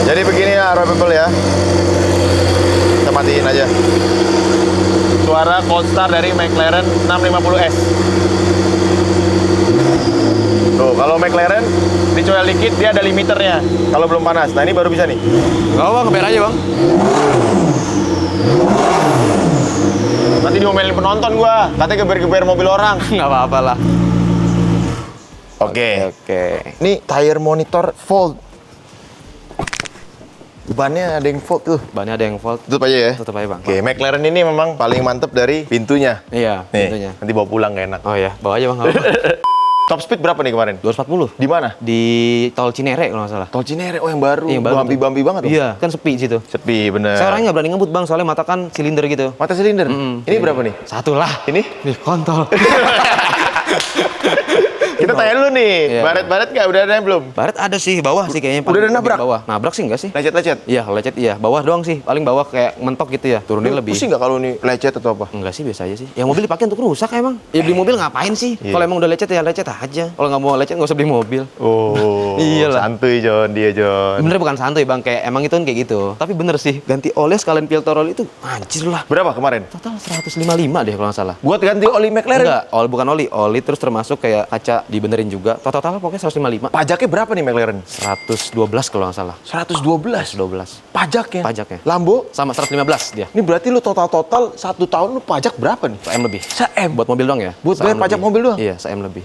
Jadi begini ya, Roy People ya. Kita matiin aja. Suara cold start dari McLaren 650S. Tuh, kalau McLaren dicoel dikit dia ada limiternya. Kalau belum panas. Nah, ini baru bisa nih.
Nggak apa, ngeber aja, Bang.
Nanti diomelin penonton gua. Katanya geber-geber mobil orang.
Nggak apa-apa lah.
Oke.
Oke.
Ini tire monitor fold. Bannya ada yang fold tuh.
Bannya ada yang fault.
Tutup aja ya.
Tutup aja, Bang.
Oke, McLaren ini memang paling mantep dari pintunya.
Iya,
Nih,
pintunya.
nanti bawa pulang gak enak.
Oh iya, bawa aja, Bang. Nggak apa-apa.
Top speed berapa nih kemarin?
240.
Di mana?
Di tol Cinere kalau nggak salah.
Tol Cinere, oh yang baru.
Yang baru tuh.
Bambi-bambi banget tuh.
Iya, kan sepi situ.
Sepi, bener.
Saya orangnya nggak berani ngebut, Bang, soalnya mata kan silinder gitu.
Mata silinder? Ini berapa nih?
Satu lah.
Ini?
Nih, kontol.
Kita tanya dulu nih,
Iya.
baret-baret nggak? Udah ada yang belum?
Baret ada sih, bawah sih kayaknya.
Udah ada
paling
nabrak?
Bawah. Nabrak sih enggak sih?
Lecet-lecet?
Iya, kalau lecet iya. Bawah doang sih. Paling bawah kayak mentok gitu ya. Turunin lebih.
Pusing nggak kalau nih lecet atau apa?
Enggak sih, biasa aja sih. Yang mobil dipakai untuk rusak emang. Ya beli mobil ngapain sih?
Iya.
Kalau emang udah lecet ya lecet aja. Kalau nggak mau lecet nggak usah beli mobil.
Oh,
Iyalah.
santuy John, dia John.
Bener bukan santuy Bang, kayak emang itu kan kayak gitu. Tapi bener sih, ganti oli sekalian filter oli itu anjir lah.
Berapa kemarin?
Total 155 deh kalau nggak salah.
Buat ganti oli McLaren?
Enggak, bukan oli terus termasuk kayak kaca dibenerin juga. Total pokoknya 155.
Pajaknya berapa nih McLaren?
112 kalau nggak salah.
112.
112.
Pajaknya?
Pajaknya.
Lambo?
Sama 115 dia.
Ini berarti lu total 1 tahun lu pajak berapa nih?
1M lebih.
1M?
Buat mobil doang ya?
Buat bayar
1M
pajak
lebih.
mobil doang?
Iya, 1M lebih.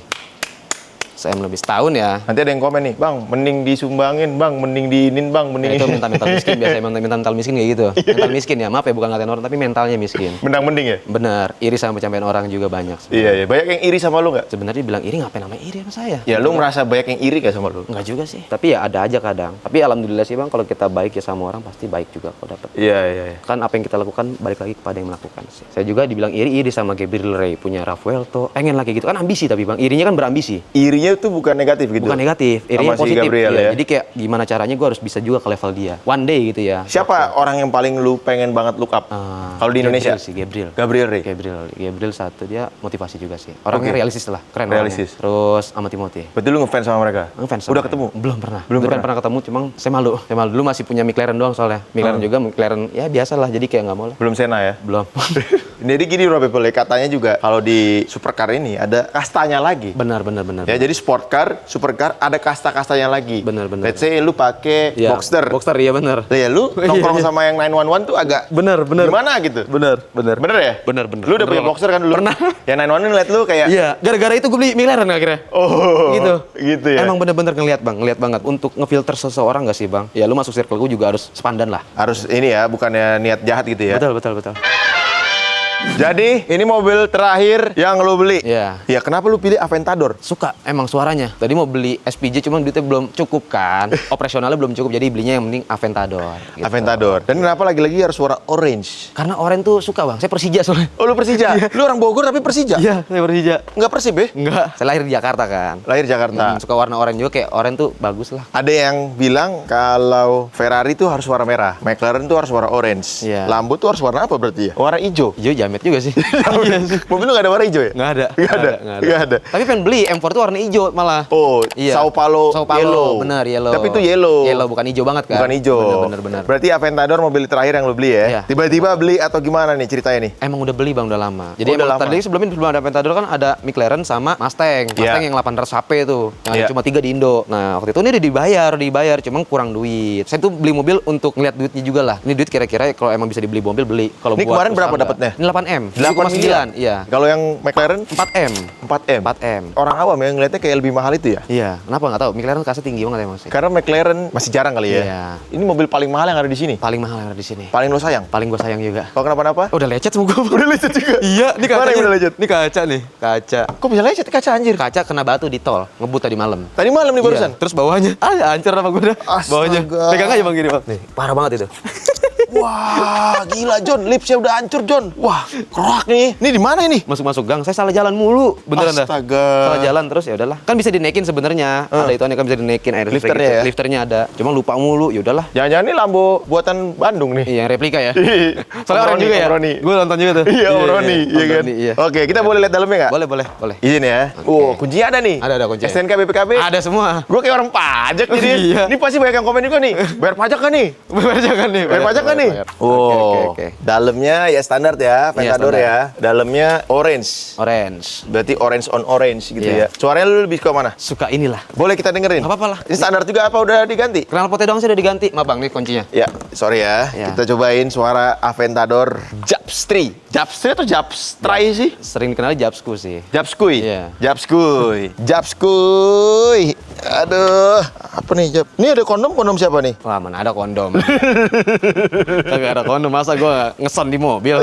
1M lebih. Setahun ya.
Nanti ada yang komen nih, Bang, mending disumbangin, Bang, mending diinin, Bang, mending
Itu mental miskin biasa emang mental miskin kayak gitu. Mental miskin ya, maaf ya bukan ngatain orang tapi mentalnya miskin.
mending ya?
Bener, iri sama pencapaian orang juga banyak.
Iya. Banyak yang iri sama lu nggak?
Sebenarnya bilang iri ngapain namanya iri sama saya?
Ya, lu merasa banyak yang iri gak sama lu?
Enggak juga sih. Tapi ya ada aja kadang. Tapi alhamdulillah sih Bang, kalau kita baik ya sama orang pasti baik juga kok dapet.
Iya.
Kan apa yang kita lakukan balik lagi kepada yang melakukan sih. Saya juga dibilang iri sama Gabriel Ray punya Rafaelto. Pengen lah kayak gitu kan ambisi tapi Bang. Irinya kan berambisi.
Irinya tuh bukan negatif gitu?
Bukan negatif, irinya
Sama si
positif.
Gabriel
Iya,
ya?
jadi kayak gimana caranya gue harus bisa juga ke level dia. One day gitu ya.
Siapa orang yang paling lu pengen banget look up? Kalau di Indonesia?
Gabriel sih, Gabriel.
Gabriel Ray?
Gabriel satu, dia motivasi juga sih. Orangnya
Oke.
realistis lah, keren
Realistis.
orangnya. Terus sama Timothy.
Berarti lu ngefans sama mereka?
Ngefans sama
Udah
dia.
ketemu?
Belum pernah.
Belum
pernah ketemu, cuma saya malu. Saya malu. Dulu masih punya McLaren doang soalnya. McLaren juga, McLaren ya biasa lah, jadi kayak nggak mau lah.
Belum Sena ya?
Belum.
Jadi gini bro people, katanya juga kalau di supercar ini ada kastanya lagi.
Benar.
Ya, jadi sport car, supercar ada kasta-kastanya lagi.
Benar.
Let's say lu pakai
Ya,
Boxster.
Boxster, iya benar.
Ya lu nongkrong sama yang 911 tuh agak
Benar.
gimana gitu.
Benar.
Bener ya?
Benar.
Lu udah punya Boxster kan dulu?
Pernah.
Yang 911 ngeliat lu kayak
Iya, gara-gara itu gue beli McLaren akhirnya.
oh.
Gitu
ya.
Emang bener-bener ngeliat banget untuk ngefilter seseorang nggak sih bang? Ya lu masuk circle gue juga harus sepandan lah.
Harus ini ya, bukannya niat jahat gitu ya.
Betul.
Jadi, ini mobil terakhir yang lu beli.
Iya.
Ya, kenapa lu pilih Aventador?
Suka emang suaranya. Tadi mau beli SPJ cuman duitnya belum cukup kan. Operasionalnya belum cukup jadi belinya yang penting Aventador. Gitu.
Aventador. Dan kenapa lagi-lagi harus suara orange?
Karena Oren tuh suka bang. Saya Persija soalnya.
Oh, lu Persija? Lu orang Bogor tapi Persija?
Iya, saya Persija.
Nggak Persib ya?
Enggak. Saya lahir di Jakarta kan.
Lahir Jakarta.
Suka warna oranye juga, kayak Oren tuh bagus lah.
Ada yang bilang kalau Ferrari tuh harus warna merah, McLaren tuh harus warna orange.
Iya.
Lambo tuh harus warna apa berarti ya? Warna hijau.
Hijau jamet juga sih. Iya sih.
Mobil lu nggak ada warna hijau ya?
Nggak ada.
Nggak ada.
Tapi pengen beli M4 tuh warna hijau malah.
Oh,
Iya.
Sao Paulo yellow.
Bener, yellow.
Tapi itu yellow.
Yellow, bukan hijau banget kan?
Bukan hijau.
Bener.
Berarti Aventador mobil terakhir yang lu beli ya?
Iya.
Tiba-tiba beli atau gimana nih ceritanya nih?
Emang udah beli bang, udah lama. Jadi
Oh, udah
emang
lama.
tadi sebelum ada Aventador kan ada McLaren sama Mustang.
Iya.
Mustang yang 800 HP tuh. Yang
Iya.
cuma 3 di Indo. Nah, waktu itu ini udah dibayar, cuma kurang duit. Saya tuh beli mobil untuk ngeliat duitnya juga lah. Ini duit kira-kira kalau emang bisa dibeli mobil beli. Kalau
Ini
buat
kemarin
usaha
berapa
enggak.
dapatnya?
Ini 8M.
8 miliar?
9, iya.
Kalau yang McLaren
4M.
4M.
4M.
Orang awam yang ngeliatnya kayak lebih mahal itu ya?
Iya, kenapa nggak tahu? McLaren kasnya tinggi banget emang sih.
Karena McLaren masih jarang kali ya?
Iya.
Ini mobil paling mahal yang ada di sini?
Paling mahal yang ada di sini.
Paling lo sayang?
Paling gue sayang juga.
Kalau kenapa-napa?
Oh, udah lecet sama gue.
Udah lecet juga?
Iya, ini
Mana
kacanya.
yang udah lecet?
Ini kaca nih, kaca.
Kok bisa lecet kaca anjir?
Kaca kena batu di tol, ngebut tadi malam.
Tadi malam nih barusan?
Iya. Terus bawahnya, hancur sama gue dah.
Astaga.
Bawahnya. Pegang aja bang gini bang. Nih, parah banget itu.
Wah, gila John, lipsnya udah hancur John. Wah, kerak nih. Ini di mana ini?
Masuk gang, saya salah jalan mulu. Beneran dah.
Astaga.
Salah jalan terus ya udahlah. Kan bisa dinaikin sebenarnya. Ada itu kan bisa dinaikin air listrik
Lifternya
gitu.
ya?
Lifternya ada. Cuma lupa mulu, ya udahlah.
Jangan-jangan ini Lambo buatan Bandung nih.
Iya, yang replika ya.
Soalnya
Soalnya orang juga ya.
Roni.
Gue nonton juga tuh.
Iya, Om Roni,
Om
iya kan?
Roni, iya.
Oke, kita boleh lihat dalamnya nggak?
Boleh.
Izin ya. Kuncinya ada nih.
Ada kunci.
STNK BPKB.
Ada semua.
Gue kayak orang pajak jadi.
Iya.
Ini pasti banyak yang komen juga nih. Bayar pajak kan nih?
Bayar kan nih?
Bayar pajak kan nih?
Bayar.
Oke. Dalamnya ya standar ya, Aventador
standar.
ya. Dalamnya orange.
Orange.
Berarti orange on orange gitu ya.
Iya.
Suaranya lu lebih suka mana?
Suka inilah.
Boleh kita dengerin?
Nggak apa-apa lah.
Ini standar juga apa udah diganti?
Knalpotnya doang sih udah diganti. Maaf bang, nih kuncinya.
Ya, sorry ya.
Ya.
Kita cobain suara Aventador Japstri. Japstri atau Japstrai sih?
Sering dikenal Japsku sih.
Japskui.
Iya.
Japskui. Japskui. Aduh, apa nih Jap? Ini ada kondom siapa nih?
Wah, mana ada kondom. Kagak ada kondom, masa gue ngeson di mobil.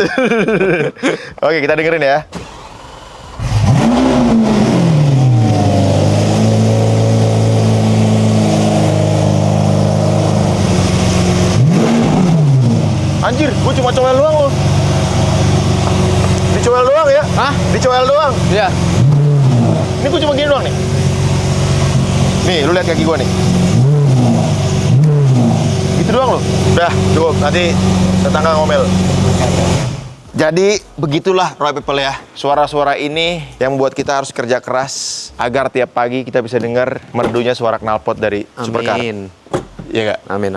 Oke, kita dengerin ya. Anjir, gue cuma cowel doang loh. Dicowel doang ya?
Hah?
Dicowel doang.
Iya.
Ini gue cuma gini doang nih. Nih, lu lihat kaki gue nih. Gitu doang loh. Udah, cukup. Nanti tetangga ngomel. Jadi, begitulah Roy People ya. Suara-suara ini yang membuat kita harus kerja keras agar tiap pagi kita bisa dengar merdunya suara knalpot dari supercar.
Amin.
Iya nggak?
Amin.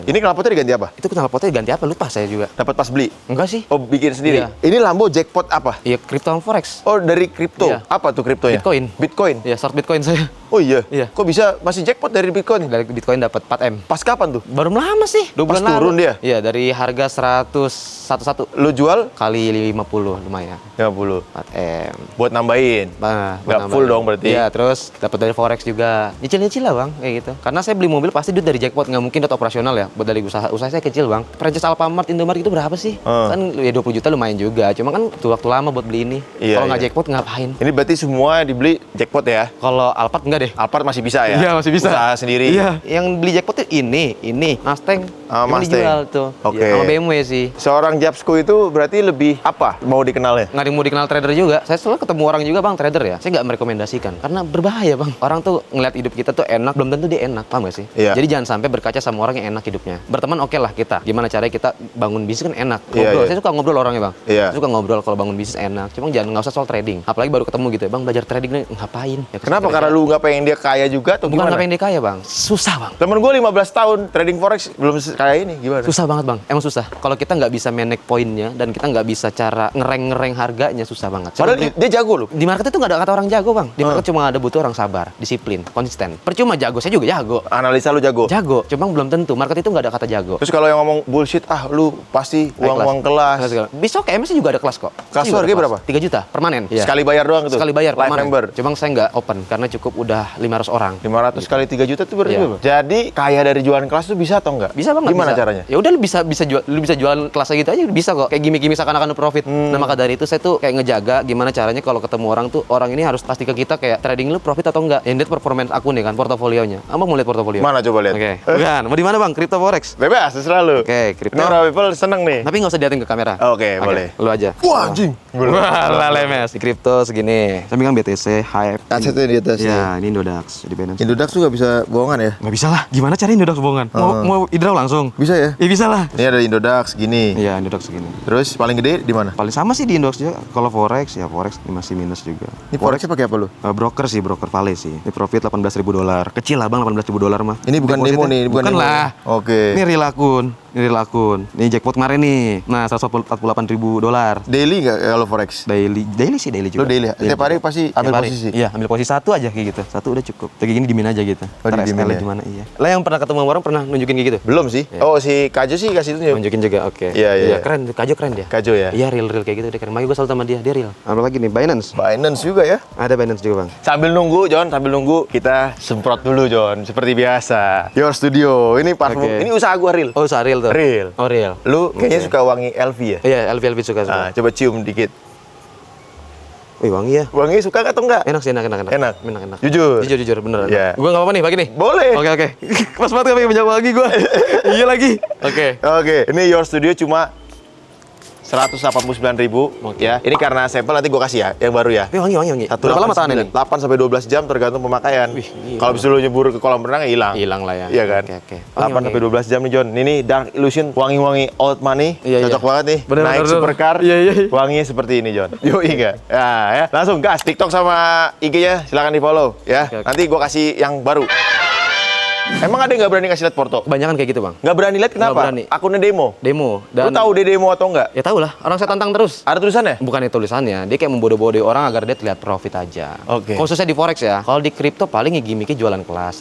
Ini knalpotnya diganti apa?
Itu knalpotnya ganti apa? Lupa saya juga.
Dapat pas beli?
Enggak sih.
Oh, bikin sendiri?
Iya.
Ini Lambo jackpot apa?
Iya, crypto and forex.
Oh, dari kripto.
Iya.
Apa tuh kriptonya?
Bitcoin.
Bitcoin?
Iya, short Bitcoin saya.
Oh iya?
Iya.
Kok bisa masih jackpot dari Bitcoin?
Dari Bitcoin dapat 4M.
Pas kapan tuh?
Baru lama sih, 2
Pas
bulan lalu.
turun dia?
Iya, dari harga 111
Lu jual?
kali 50 lumayan.
50.
4M.
Buat nambahin?
Nah,
Nggak
buat
full
nambahin.
dong berarti?
Iya, terus dapat dari forex juga. Nyicil-nyicil lah bang, kayak gitu. Karena saya beli mobil pasti duit dari jackpot, nggak mungkin duit operasional ya. Buat dari usaha saya kecil bang. Franchise Alfamart, Indomaret itu berapa sih? Kan ya 20 juta lumayan juga. Cuma kan tuh waktu lama buat beli ini.
Iya,
Kalau nggak
iya.
jackpot ngapain?
Ini berarti semua dibeli jackpot ya?
Kalau Alphard enggak deh.
Alphard masih bisa ya?
Iya, masih bisa.
Usaha sendiri?
Iya, yang beli jackpot tuh ini Mustang.
Ah,
Yang
Mustang.
dijual tuh.
Oke.
Iya, sama BMW sih.
Seorang Japsku itu berarti lebih apa mau dikenalnya?
Nggak ada yang mau dikenal trader juga. Saya selalu ketemu orang juga bang trader ya. Saya nggak merekomendasikan karena berbahaya bang. Orang tuh ngeliat hidup kita tuh enak, belum tentu dia enak, paham gak sih?
Iya.
Jadi jangan sampai berkaca sama orang yang enak hidupnya. Berteman oke lah kita. Gimana caranya kita bangun bisnis kan enak.
Iya,
Ngobrol.
iya.
Saya suka ngobrol orangnya bang.
Iya.
Saya suka ngobrol kalau bangun bisnis enak. Cuma jangan nggak usah soal trading. Apalagi baru ketemu gitu ya bang. Belajar trading nih ngapain? Ya,
Kenapa?
kira-kira.
Karena lu nggak pengen dia kaya juga atau
Bukan
gimana?
nggak pengen dia kaya bang. Susah bang.
Temen gue 15 tahun trading forex belum kayak ini gimana?
Susah banget bang, emang susah. Kalau kita nggak bisa manage poinnya dan kita nggak bisa cara ngereng harganya, susah banget.
Padahal dia jago loh.
Di market itu nggak ada kata orang jago bang. Di market cuma ada butuh orang sabar, disiplin, konsisten. Percuma jago, saya juga jago.
Analisa lu jago.
Jago, cuma belum tentu. Market itu nggak ada kata jago.
Terus kalau yang ngomong bullshit, lu pasti uang kelas.
Bisa kayak MSC juga ada kelas kok.
Kelas
Juga ada
harganya berapa?
3 juta permanen. Iya.
Sekali bayar doang gitu?
Sekali bayar
Live
permanen.
member?
Cuma saya nggak open karena cukup udah 500 orang.
500 kali 3 juta tuh berarti
Iya.
berapa? Jadi kaya dari jualan kelas tuh bisa atau enggak?
Bisa bang.
Gimana
bisa.
caranya?
Ya udah lu bisa jualan kelasnya gitu aja bisa kok. Kayak gimmick seakan-akan lu profit. Nah maka dari itu saya tuh kayak ngejaga gimana caranya kalau ketemu orang tuh orang ini harus pasti ke kita kayak trading lu profit atau enggak. Yang lihat performance aku nih kan portofolionya. Abang mau lihat portofolio?
Mana coba lihat?
Oke. Bukan. Mau di mana bang? Crypto forex.
Bebas, terserah lu.
Oke, crypto.
Ini orang people seneng nih.
Tapi nggak usah diatin ke kamera.
Oke, boleh.
Lu aja.
Wah, anjing.
Wah, lemes. Di kripto segini. Saya pegang BTC, HYPE.
Asetnya di atas.
Ya, ini Indodax. Jadi Binance.
Indodax tuh gak bisa bohongan ya?
Nggak bisa lah. Gimana cara Indodax bohongan? Mau withdraw langsung?
Bisa ya?
Ya bisa lah.
Ini ada Indodax gini.
Iya, Indodax segini.
Terus paling gede di mana?
Paling sama sih di Indodax juga. Kalau forex ya forex masih minus juga.
Ini forexnya pakai apa lu?
Broker sih, broker Vale sih. Ini profit $18.000. Kecil lah Bang, $18.000 mah.
Ini bukan demo nih, bukan demo.
lah.
Oke.
Ini real akun. Ini jackpot kemarin nih. Nah, $148.000.
Daily nggak kalau forex?
Daily sih, daily juga.
Lu daily ya? Tiap hari pasti ambil
Tiap hari.
posisi?
Iya, ambil posisi satu aja kayak gitu. Satu udah cukup. Kayak gini dimin aja gitu.
Oh,
Ntar
didimin
SL
ya?
gimana iya. Lah yang pernah ketemu sama orang pernah nunjukin kayak gitu?
Belum sih.
Iya.
Oh, si Kajo sih kasih tunjuk.
Nunjukin juga, oke.
Iya, iya.
Keren, Kajo keren dia.
Kajo ya?
Iya, real kayak gitu dia keren. Makanya gue selalu sama dia real. Apa lagi nih, Binance?
Binance juga ya?
Ada Binance juga, Bang.
Sambil nunggu, John, kita semprot dulu, John. Seperti biasa. Your Studio. Ini parfum.
Oke.
Ini usaha gua real.
Oh, real tuh.
Real.
Oh, real.
Lu kayaknya
Oke.
suka wangi LV ya?
Iya, LV suka.
Nah, coba cium dikit.
Wih, wangi ya.
Wangi suka atau enggak?
Enak sih, enak.
Enak? Jujur?
Jujur, beneran.
Iya.
Gue nggak apa-apa nih, pagi nih.
Boleh.
Oke. Pas banget kan punya wangi gue. Iya lagi. Oke.
Oke, ini Your Studio cuma 189.000 ya. Ini karena sampel nanti gua kasih ya, yang baru ya.
Tapi wangi.
Berapa
Berapa lama tahan ini?
8 sampai 12 jam tergantung pemakaian.
Wih, gila.
Kalau bisa lu nyebur ke kolam renang ya hilang.
Hilang lah ya.
Iya kan?
Oke.
8 sampai 12 jam nih John. Ini Dark Illusion wangi-wangi old money.
Iya,
Cocok
iya.
banget nih.
Bener,
Naik
bener.
supercar.
Iya.
Wanginya seperti ini John. Yoi enggak? Ya. Langsung gas TikTok sama IG-nya silakan di-follow ya.
Oke.
Nanti gua kasih yang baru. Emang ada yang nggak berani kasih lihat porto?
Kebanyakan kayak gitu, Bang.
Nggak berani lihat kenapa?
Nggak berani.
Akunnya demo.
Demo.
Lu tahu dia demo atau enggak?
Ya tahu lah, orang saya tantang terus.
Ada tulisannya?
Bukan itu tulisannya, dia kayak membodoh-bodohi orang agar dia terlihat profit aja.
Oke.
Khususnya di forex ya. Kalau di kripto paling gimmicknya jualan kelas,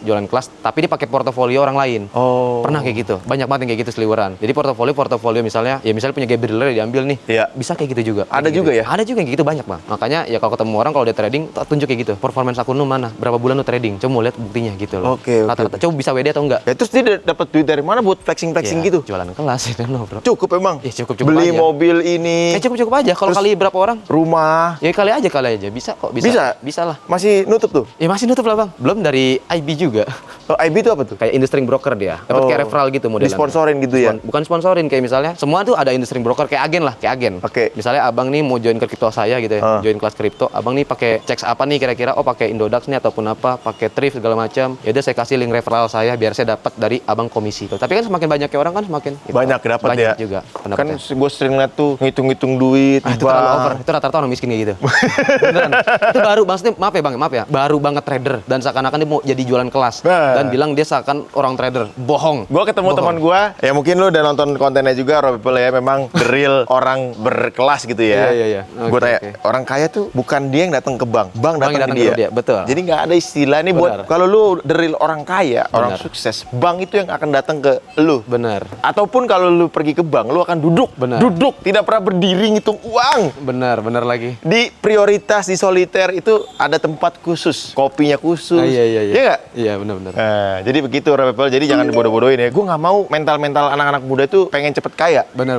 tapi dia pakai portofolio orang lain.
Oh.
Pernah kayak gitu. Banyak banget yang kayak gitu seliweran. Jadi portofolio misalnya punya Gabriel diambil nih.
Iya.
Bisa kayak gitu juga.
Ada
Kayak
juga
gitu.
ya?
Ada juga yang kayak gitu banyak, Bang. Makanya ya kalau ketemu orang kalau dia trading tunjuk kayak gitu. Performance akun lu mana? Berapa bulan lu trading? Coba mau lihat buktinya gitu loh.
Oke.
Rata-rata coba bisa WD atau enggak?
Ya terus dia dapat duit dari mana buat flexing-flexing
Ya,
gitu?
Jualan kelas itu no, Bro.
Cukup emang?
Ya, cukup
Beli
aja.
mobil ini,
Cukup aja kalau
Terus-
kali berapa orang?
rumah,
Ya kali aja. Bisa kok,
Bisa?
Bisa lah.
masih nutup tuh?
Ya masih nutup lah, Bang. Belum dari IB juga.
Oh, IB itu apa tuh?
Kayak industri broker dia. Dapat
Oh.
kayak referral gitu modelannya.
Disponsorin gitu ya?
Bukan sponsorin, kayak misalnya semua tuh ada industri broker kayak agen lah, kayak agen.
Oke.
Misalnya Abang nih mau join ke kripto saya gitu ya.
Ah.
Join kelas kripto, Abang nih pakai checks apa nih kira-kira? Oh, pakai Indodax nih ataupun apa, pakai Thrift segala macam. Ya udah saya kasih link referral saya biar saya dapat dari Abang komisi. Tapi kan semakin banyaknya orang kan semakin gitu.
Banyak dapat
Banyak
ya?
juga
Kan
pendapatnya.
gue sering liat tuh ngitung-ngitung duit.
Ah, itu terlalu over. Itu rata-rata orang miskin kayak gitu. Beneran. Itu baru, maksudnya maaf ya. Baru banget trader dan seakan-akan dia mau jadi jualan kelas
Nah.
dan bilang dia seakan orang trader. Bohong.
Gue ketemu
Bohong.
teman gue, ya mungkin lu udah nonton kontennya juga, Rob People ya, memang the real orang berkelas gitu ya.
Iya.
Gue
Oke,
tanya,
oke.
orang kaya tuh bukan dia yang datang ke bank
Bank
datang
yang datang
ke
ke
dia.
dia, betul.
Jadi nggak ada istilah ini buat
Benar.
kalau lu the real orang kaya, orang
Benar.
sukses, bank itu yang akan datang ke lu.
Bener.
Ataupun kalau lu pergi ke bank, lu akan duduk,
Benar.
duduk, tidak pernah berdiri ngitung uang.
Bener lagi.
Di prioritas di soliter itu ada tempat khusus, kopinya khusus.
Iya.
Iya nggak?
Iya, bener.
Nah, jadi begitu Rob People. Jadi jangan dibodoh-bodohin ya. Gue nggak mau mental-mental anak-anak muda itu pengen cepet kaya.
Bener.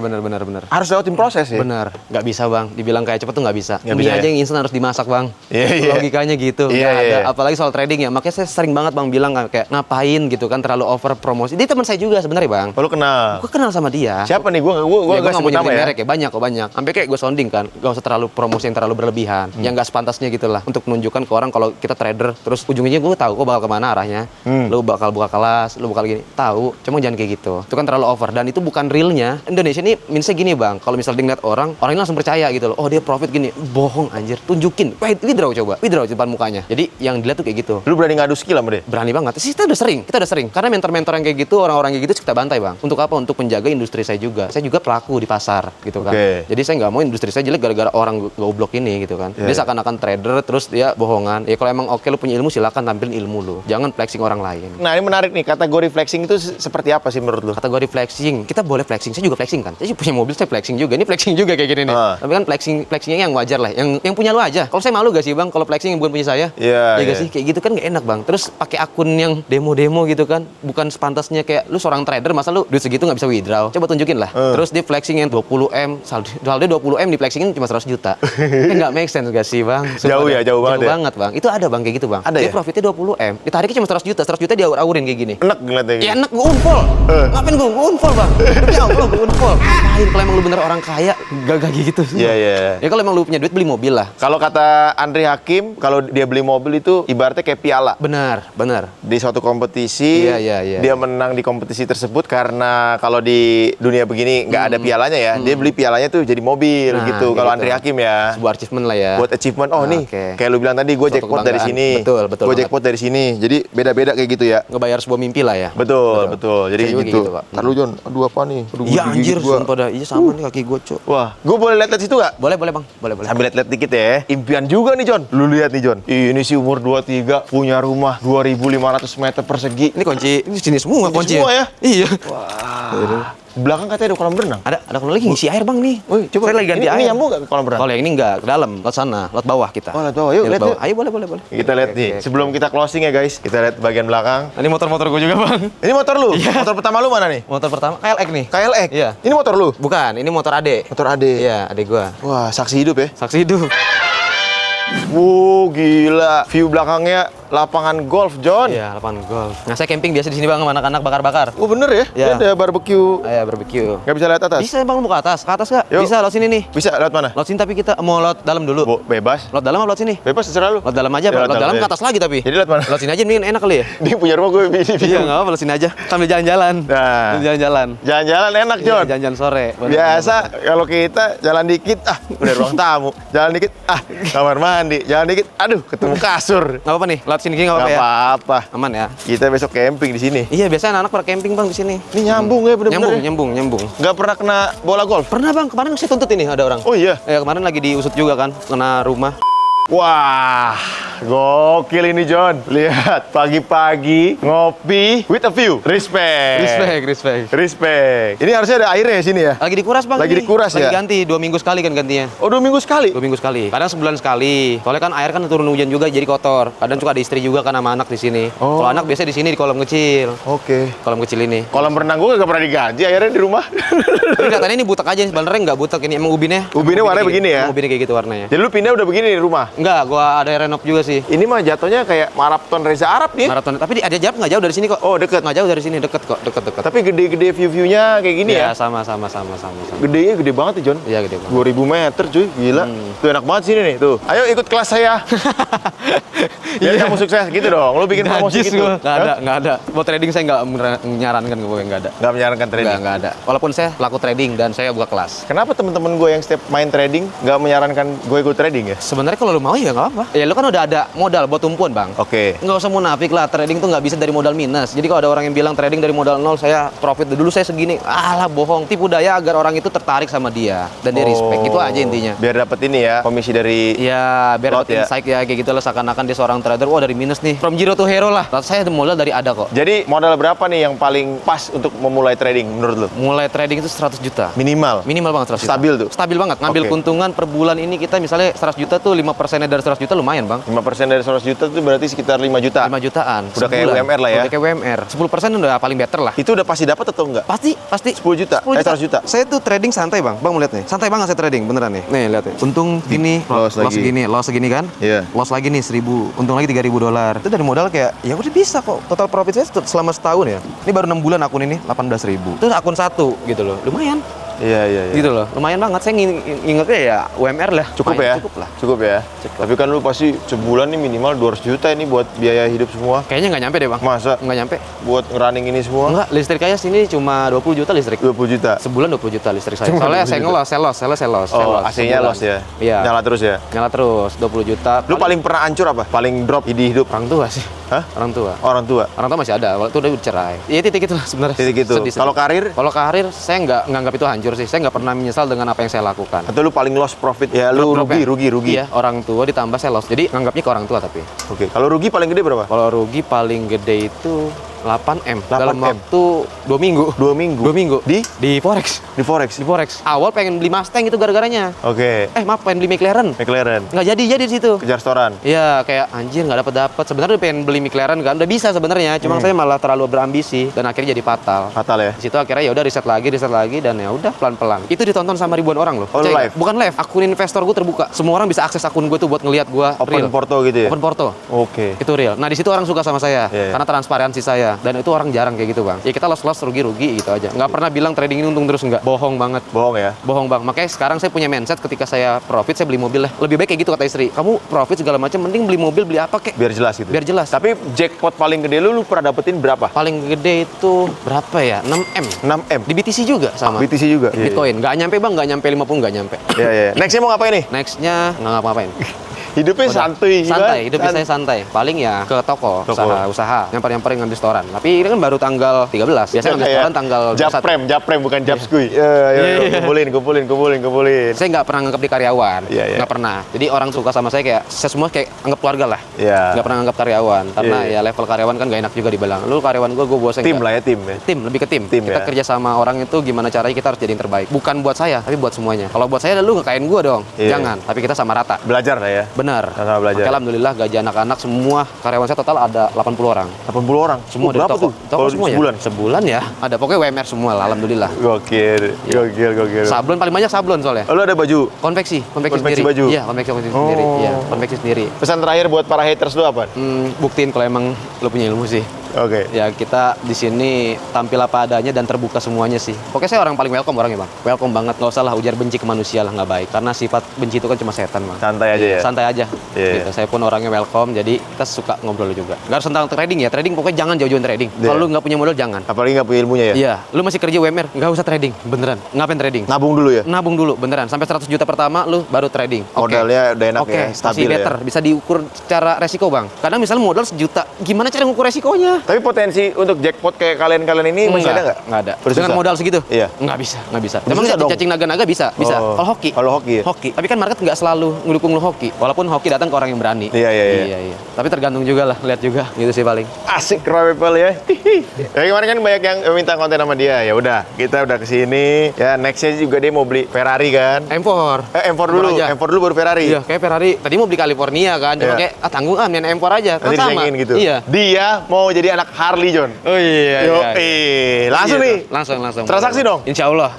Harus lewatin proses ya.
Bener. Nggak bisa, Bang. Dibilang kayak cepet tuh nggak bisa.
Nggak
Mie
bisa,
aja
ya?
yang instan harus dimasak, Bang.
Iya.
Logikanya gitu.
Iya,
Nggak ada.
iya.
Apalagi soal trading ya. Makanya saya sering banget, Bang, bilang kayak ngapain gitu kan terlalu over promosi. Dia teman saya juga sebenarnya, Bang.
Oh, lu kenal?
Gue kenal sama dia.
Siapa nih? Gue
Ya,
nggak
gue nggak mau
sebut nama
nyebutin
ya.
merek ya, banyak. Sampai kayak gue sounding kan, gak usah terlalu promosi yang terlalu berlebihan, yang gak sepantasnya gitu lah, untuk menunjukkan ke orang kalau kita trader, terus ujungnya gue tahu kok bakal kemana arahnya, lu bakal buka kelas, lu bakal gini, tahu, cuma jangan kayak gitu, itu kan terlalu over, dan itu bukan realnya. Indonesia ini minusnya gini Bang, kalau misalnya ngeliat orang ini langsung percaya gitu loh, oh dia profit gini, bohong anjir, tunjukin, withdraw coba, withdraw di depan mukanya, jadi yang dilihat tuh kayak gitu.
Lu berani ngadu skill sama dia?
Berani banget sih, kita udah sering Kita udah sering. Karena mentor-mentor yang kayak gitu, orang-orang kayak gitu kita bantai, Bang. Untuk apa? Untuk menjaga industri saya juga. Saya juga pelaku di pasar, gitu kan. Jadi saya nggak mau industri saya jelek gara-gara orang goblok ini, gitu kan. Dia seakan-akan trader, terus dia bohongan. Ya kalau emang oke lu punya ilmu, silakan tampilin ilmu lu. Jangan flexing orang lain.
Nah, ini menarik nih. Kategori flexing itu seperti apa sih menurut lu?
Kategori flexing, kita boleh flexing. Saya juga flexing kan. Saya punya mobil, saya flexing juga. Ini flexing juga kayak gini nih. Tapi kan flexingnya yang wajar lah. Yang punya lu aja. Kalau saya malu gak sih, Bang, kalau flexing yang bukan punya saya?
Iya.
Gak sih? Kayak gitu kan gak enak, Bang. Terus pakai akun yang demo-demo gitu kan. Bukan sepantasnya kayak lu seorang trader, masa lu duit segitu nggak bisa withdraw. Coba tunjukin lah. Terus dia flexing yang 20M, saldo 20M di flexingin cuma 100 juta. Nggak make sense gak sih, Bang?
Jauh ya, jauh banget ya?
banget, Bang. Itu ada, Bang, kayak gitu, Bang.
Ada
dia
ya?
profitnya 20M, ditariknya cuma 100 juta. 100 juta diaur-aurin kayak gini.
Enak ngeliatnya gitu.
Ya enak, gue unfollow. Ngapain gue unfollow, Bang? Ya Allah, gue unfollow. Ngapain kalau emang lu bener orang kaya, gak gitu sih.
Iya, iya.
Ya kalau emang lu punya duit, beli mobil lah.
Kalau kata Andri Hakim, kalau dia beli mobil itu ibaratnya kayak piala.
Benar.
Di suatu kompetisi,
Iya.
dia menang di kompetisi tersebut karena kalau di dunia begini nggak ada pialanya ya, dia beli pialanya tuh jadi mobil
Nah,
gitu.
kayak
Kalau
gitu.
Andri Hakim ya,
Sebuah achievement lah ya.
buat achievement. Oh
Nah,
nih,
oke.
kayak lu bilang tadi, gue
Suatu
jackpot dari
kebanggaan.
sini.
Betul
Gue
banget.
jackpot dari sini. Jadi beda-beda kayak gitu ya.
Ngebayar sebuah mimpi lah ya.
Betul. Jadi
Saya juga
gitu.
kayak gitu, Pak.
Ntar lu, Jon, aduh apa nih? Aduh,
Iya
gua
anjir,
digigit gua.
sumpah dah. Iya sama nih kaki gue, Cok.
Wah, gue boleh lihat situ nggak?
Boleh, Bang. Boleh.
Sambil lihat-lihat dikit ya. Impian juga nih, Jon. Lu lihat nih, Jon. Ini sih umur 23, punya rumah 2.500 meter persegi.
Ini kunci, ini sini semua kunci.
semua ya?
Iya.
Belakang katanya ada kolam renang.
Ada kolam lagi ngisi air, Bang, nih.
Woi, coba.
Saya lagi ganti
ini
air.
nyambung nggak ke kolam renang?
Kalau yang ini enggak, ke dalam, laut sana, laut bawah kita.
Oh, laut bawah. Yuk,
Ya,
lihat
laut
yuk.
Ayo, boleh.
Kita lihat nih. Sebelum kita closing ya, guys. Kita lihat bagian belakang.
Ini motor-motor gue juga, Bang.
Ini motor lu? Motor pertama lu mana nih?
Motor pertama KLX nih.
KLX?
Iya.
Ini motor lu?
Bukan, ini motor Ade.
Motor Ade?
Iya, Ade gua.
Wah, saksi hidup ya.
Saksi hidup.
Wow, gila. View belakangnya lapangan golf, Jon.
Iya, lapangan golf. Nah, saya camping biasa di sini, Bang, sama anak-anak bakar-bakar.
Oh, bener ya?
Iya.
Ini ada barbecue.
Ayo barbecue.
Nggak bisa lihat atas?
Bisa, Bang, mau ke atas? Ke atas nggak?
Yuk.
Bisa, lewat sini nih.
Bisa, lewat mana?
Lewat sini tapi kita mau lewat dalam dulu.
Bebas.
Lewat dalam apa lewat sini?
Bebas, terserah lu.
Lewat dalam aja,
Ya,
Bang. Lewat dalam
ya.
ke atas lagi tapi.
Jadi lewat mana?
Lewat sini aja mending enak kali ya?
Ini punya rumah gue di
Iya, nggak apa-apa, lewat sini aja. Sambil jalan-jalan.
Nah.
Sambil jalan-jalan.
Jalan-jalan enak,
Iya,
Jon.
jalan-jalan sore. Bener,
Biasa kalau kita jalan dikit, udah ruang tamu. Jalan dikit, kamar mandi. Jalan dikit, aduh, ketemu kasur.
Nggak apa-apa nih, lewat sini gini nggak
Gak
apa-apa ya?
apa-apa.
Aman ya?
Kita besok camping di sini.
Iya, biasanya anak-anak pada camping, Bang, di sini.
Ini nyambung ya bener-bener.
Nyambung.
Gak pernah kena bola golf.
Pernah, Bang, kemarin saya tuntut ini ada orang.
Oh iya.
Ya, kemarin lagi diusut juga kan, kena rumah.
Wah, gokil ini, Jon. Lihat, pagi-pagi ngopi with a view. Respect. Respect. Ini harusnya ada airnya sini ya.
Lagi dikuras, Bang.
Lagi
ini.
dikuras ya?
Lagi ganti, 2 minggu sekali kan gantinya.
Oh, 2 minggu sekali.
2 minggu sekali. Kadang sebulan sekali. Soalnya kan air kan turun hujan juga jadi kotor. Kadang suka ada istri juga kan sama anak di sini.
Oh.
Kalau anak biasanya di sini di kolam kecil.
Oke.
Kolam kecil ini.
Kolam renang gue gak pernah diganti airnya di rumah.
Tapi katanya ini butek aja, sebenarnya nggak butek ini emang ubinnya.
Ubinnya warnanya begini ya?
Emang ubinnya kayak gitu warnanya.
Jadi lu pindah udah begini di rumah.
Enggak, gua ada renov juga sih.
Ini mah jatuhnya kayak maraton Reza Arab nih.
Maraton. Tapi ada jarak nggak jauh dari sini kok.
Oh, deket.
Nggak jauh dari sini, deket kok, deket.
Tapi gede-gede view-viewnya kayak gini ya.
Iya, sama.
Gedenya gede banget nih, Jon.
Iya, gede banget.
2000 meter cuy, gila. Tuh enak banget sini nih, tuh. Ayo ikut kelas saya. Biar kamu sukses gitu dong. Lu bikin promosi
Najis
gitu.
gua. Nggak ada. Buat trading saya nggak menyarankan gue, nggak ada.
Nggak menyarankan trading.
Nggak ada. Walaupun saya pelaku trading dan saya buka kelas.
Kenapa temen-temen gue yang setiap main trading nggak menyarankan gue ikut trading ya?
Sebenarnya kalau lu mau ya nggak apa. Ya lu kan udah ada modal buat tumpuan, Bang.
Oke.
Nggak usah munafik lah, trading tuh nggak bisa dari modal minus. Jadi kalau ada orang yang bilang trading dari modal nol, saya profit dulu saya segini. Alah, bohong. Tipu daya agar orang itu tertarik sama dia dan dia respect. Itu aja intinya.
Biar dapet ini ya, komisi dari...
Iya, biar
Lot
dapat
ya.
insight ya kayak gitu lah, seakan-akan dia seorang trader. Wah, dari minus nih. From zero to hero lah. Saya ada modal dari ada kok.
Jadi modal berapa nih yang paling pas untuk memulai trading menurut lu?
Mulai trading itu 100 juta.
Minimal.
Minimal banget 100 juta.
Stabil tuh?
Stabil banget. Ngambil
Oke.
keuntungan per bulan ini kita misalnya 100 juta tuh 5%-nya dari 100 juta lumayan, Bang.
5% dari 100 juta itu berarti sekitar 5 juta.
5 jutaan.
Udah kayak
sebulan.
UMR lah ya?
Udah kayak UMR. 10% udah paling better lah.
Itu udah pasti dapat atau enggak?
Pasti.
10 juta? 100 juta?
Saya tuh trading santai, Bang. Bang mau lihat nih. Santai banget saya trading, beneran nih. Nih, lihat nih. Untung gini,
Loss lagi.
loss segini kan?
Iya.
Loss lagi nih 1000, untung lagi $3.000. Itu dari modal kayak ya udah bisa kok. Total profit saya selama setahun ya. Ini baru 6 bulan akun ini 18.000. Terus akun satu gitu loh. Lumayan.
Iya.
Gitu loh. Lumayan banget. Saya ingetnya ya UMR lah.
Cukup
Lumayan,
ya?
Cukup lah.
Cukup ya?
Cukup.
Tapi kan lu pasti sebulan nih minimal 200 juta ini buat biaya hidup semua.
Kayaknya nggak nyampe deh, Bang.
Masa?
Nggak nyampe.
Buat ngerunning ini semua?
Enggak, listrik aja sini cuma 20 juta listrik.
20 juta?
Sebulan 20 juta listrik saya.
Cuma
Soalnya
20
saya
juta.
ngelos.
Oh, AC-nya
sebulan.
loss ya?
Iya.
Nyala terus ya?
Nyala terus 20 juta.
Lu paling pernah hancur apa? Paling drop di hidup?
orang tua sih.
Hah?
Orang tua.
Orang tua.
Orang tua masih ada, waktu itu udah cerai. Ya titik itu lah sebenarnya.
Titik itu.
Sedih.
Kalau karir?
Kalau karir, saya nggak nganggap itu hancur sih. Saya nggak pernah menyesal dengan apa yang saya lakukan.
Atau lu paling lost profit? Ya lu
Drop ya?
rugi.
Iya, orang tua ditambah saya loss. Jadi nganggapnya ke orang tua tapi.
Oke. Kalau rugi paling gede berapa?
Kalau rugi paling gede itu 8M
8M.
dalam waktu 2 minggu.
2 minggu.
2 minggu.
Di
Forex.
Di Forex.
Di Forex. Awal pengen beli Mustang itu gara-garanya.
Oke.
Maaf pengen beli McLaren.
McLaren.
Nggak jadi di situ.
Kejar setoran.
Iya, kayak anjir nggak dapet. Sebenarnya pengen beli McLaren kan, udah bisa sebenarnya. Cuma saya malah terlalu berambisi dan akhirnya jadi fatal.
Fatal ya.
Di situ akhirnya ya udah riset lagi dan ya udah pelan-pelan. Itu ditonton sama ribuan orang loh.
Oh,
Percaya
live?
nggak? Bukan live, akun investor gue terbuka. Semua orang bisa akses akun gue tuh buat ngelihat gue
Open
real.
porto gitu ya.
Open porto.
Oke.
Itu real. Nah, di situ orang suka sama saya
Iya, iya.
karena transparansi saya dan itu orang jarang kayak gitu, Bang. Ya kita loss rugi gitu aja. Nggak pernah bilang trading ini untung terus nggak. Bohong banget.
Bohong ya.
Bohong, Bang. Makanya sekarang saya punya mindset ketika saya profit saya beli mobil lah. Lebih baik kayak gitu kata istri. Kamu profit segala macam mending beli mobil, beli apa kek.
Biar jelas gitu.
Biar jelas.
Tapi jackpot paling gede lu pernah dapetin berapa?
Paling gede itu berapa ya? 6M.
6M.
Di BTC juga sama.
BTC juga.
Bitcoin. Nggak nyampe, Bang. Nggak nyampe 50, nggak nyampe.
Iya, iya. Nextnya mau ngapain nih?
Nextnya nggak ngapa-ngapain.
Hidupnya
Udah.
santuy.
Santai,
gimana?
hidupnya saya santai. Paling ya ke toko,
Toko.
usaha. Nyamper-nyamperin ngambil setoran. Tapi ini kan baru tanggal 13. Biasanya ngambil setoran tanggal 21.
Japrem bukan japskuy. Kumpulin.
Saya nggak pernah nganggap di karyawan.
Iya, iya.
Nggak pernah. Jadi orang suka sama saya semua kayak anggap keluarga lah.
Iya.
Nggak pernah nganggap karyawan. Karena
Iya, iya.
ya level karyawan kan nggak enak juga dibilang. Lu karyawan gue bosnya
Tim
nggak.
lah ya, tim ya.
Tim, lebih ke tim.
Tim,
Kita
ya.
kerja sama orang itu gimana caranya kita harus jadi yang terbaik. Bukan buat saya, tapi buat semuanya. Kalau buat saya, lu ngekain gue dong.
Iya.
Jangan. Tapi kita sama rata.
Belajar lah ya.
Benar.
Sama-sama belajar.
Makanya alhamdulillah gaji anak-anak semua karyawan saya total ada 80 orang.
80 orang.
Semua dari
berapa
toko.
tuh?
Toko
Kalau
semuanya.
sebulan.
Sebulan ya. Ada pokoknya WMR semua lah, alhamdulillah.
Gokil.
Sablon paling banyak sablon soalnya.
Oh, lu ada baju.
Konveksi
Konveksi
sendiri.
baju?
Iya, konveksi sendiri. Iya, konveksi sendiri.
Pesan terakhir buat para haters lu apa?
Buktiin kalau emang lu punya ilmu sih.
Oke.
Ya kita di sini tampil apa adanya dan terbuka semuanya sih. Pokoknya saya orang paling welcome orangnya, Bang. Welcome banget. Nggak usah lah ujar benci ke manusia lah, nggak baik. Karena sifat benci itu kan cuma setan, Bang.
Santai aja ya.
Santai aja.
Iya.
Gitu. Saya pun orangnya welcome, jadi kita suka ngobrol juga. Nggak harus tentang trading ya. Trading pokoknya jangan jauh-jauhin trading.
Iya.
Kalau lu nggak punya modal jangan.
Apalagi nggak punya ilmunya ya.
Iya, lu masih kerja WMR, nggak usah trading, beneran. Ngapain trading?
Nabung dulu ya.
Nabung dulu, beneran. Sampai 100 juta pertama, lu baru trading. Oke.
Modalnya udah enak
Oke,
ya,
masih
stabil
better.
ya.
Bisa diukur secara resiko, Bang. Kadang misalnya modal 1 juta, gimana cara ngukur resikonya?
Tapi potensi untuk jackpot kayak kalian-kalian ini masih ada nggak?
Nggak ada.
Udah
Dengan
susah?
modal segitu?
Iya.
Nggak bisa.
Udah
Emang
susah dong?
cacing naga-naga bisa? Bisa.
Oh.
Kalau hoki?
Kalau hoki ya?
Hoki. Tapi kan market nggak selalu ngedukung lu hoki. Walaupun hoki datang ke orang yang berani.
Iya.
Tapi tergantung juga lah, lihat juga. Gitu sih paling.
Asik Roy People ya. Ya kemarin kan banyak yang minta konten sama dia. Ya udah, kita udah kesini. Ya nextnya juga dia mau beli Ferrari kan.
M4.
M4 dulu,
aja.
M4 dulu baru Ferrari.
Iya, kayak Ferrari. Tadi mau beli California kan, cuma
Iya.
kayak tanggung main M4 aja. Kan
Nanti
sama.
disengin gitu.
Iya.
Dia mau jadi anak Harley, John.
Oh iya.
Yo, langsung nih.
Langsung.
Transaksi dong?
Insya Allah.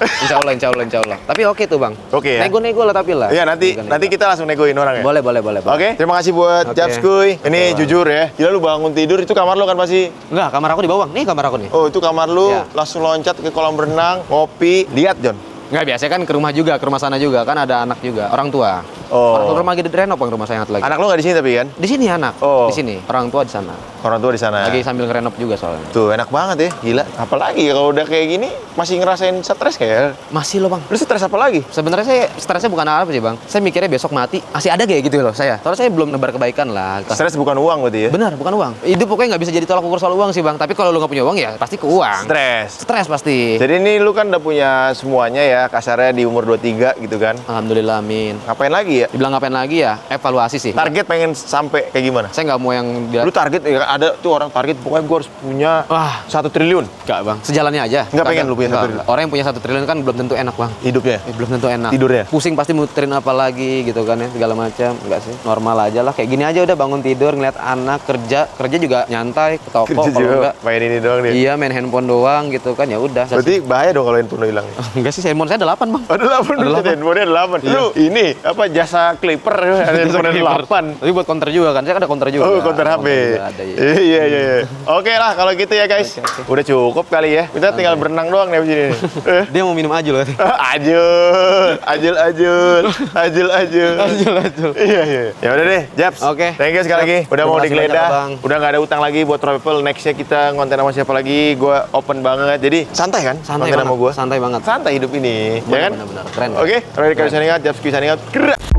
Tapi oke tuh, Bang.
Oke ya?
Nego lah tapi lah.
Iya, nanti kita langsung negoin orang ya.
Boleh. Bang.
Oke, terima kasih buat
Oke.
Japskuy. Ini
Bang.
jujur ya. Gila lu bangun tidur itu kamar lu kan pasti.
Enggak, kamar aku di bawah. Nih kamar aku nih.
Oh, itu kamar lu
Iya.
langsung loncat ke kolam renang, ngopi, lihat John.
Enggak, biasanya kan ke rumah juga, ke rumah sana juga. Kan ada anak juga, orang tua.
Oh.
Orang rumah gede renov, Bang, rumah saya satu lagi.
Anak lu nggak di sini tapi kan?
Di sini anak.
Oh.
Di sini. Orang tua di sana.
Orang tua di sana.
Lagi sambil ngerenov juga soalnya.
Tuh, enak banget ya. Gila. Apalagi ya kalau udah kayak gini masih ngerasain stres kayak.
Masih loh, Bang.
Lu stres apa lagi?
Sebenarnya saya stresnya bukan apa sih, Bang. Saya mikirnya besok mati, masih ada kayak gitu loh saya. Soalnya saya belum nebar kebaikan lah.
Stres bukan uang berarti ya?
Benar, bukan uang. Hidup pokoknya nggak bisa jadi tolak ukur soal uang sih, Bang. Tapi kalau lu nggak punya uang ya pasti ke uang.
Stres.
Stres pasti.
Jadi ini lu kan udah punya semuanya ya, kasarnya di umur 23 gitu kan.
Alhamdulillah, amin.
Ngapain lagi ya?
Dibilang ngapain lagi ya? Evaluasi sih.
Target pengen sampai kayak gimana?
Saya nggak mau yang
Lu target ya, ada tuh orang target pokoknya gue harus punya
Wah.
1 triliun
Enggak, Bang. Sejalannya aja.
Nggak pengen lu punya 1
Nggak.
triliun?
Orang yang punya 1 triliun kan belum tentu enak, Bang.
hidupnya.
Belum tentu enak.
Tidurnya?
Pusing pasti muterin apa lagi gitu kan ya, segala macam. Enggak sih. Normal aja lah. Kayak gini aja udah bangun tidur, ngeliat anak, kerja juga nyantai ke toko
Kerja
kalau
juga
enggak.
main ini doang dia.
Iya, main handphone doang gitu kan, ya udah.
Berarti bahaya dong kalau handphone lu hilang.
Enggak sih, handphone saya ada 8, Bang.
Ada 8
Ada
dulu,
8.
handphonenya ada 8. Lu ini apa jasa clipper ada handphone ada 8.
Tapi buat counter juga kan, saya kan ada counter juga.
Oh, counter HP.
juga ada, iya.
Iya. Oke lah kalau gitu ya guys.
Oke.
Udah cukup kali ya. Kita tinggal berenang doang nih abis ini.
Dia mau minum ajul kan?
Ajul. Iya. Ya udah deh, Japs.
Oke.
Thank you sekali lagi.
Siap.
Udah
Terima
mau
kasih
digeledah.
banyak, Bang.
Udah nggak ada utang lagi buat Roy People. Nextnya kita ngonten sama siapa lagi? Gua open banget. Jadi santai kan?
Santai
konten sama
banget.
gua.
Santai banget.
Santai hidup ini, ya kan?
Benar-benar. Keren.
Oke, Roy Ricardo signing out, Japs Q signing out. Gerak.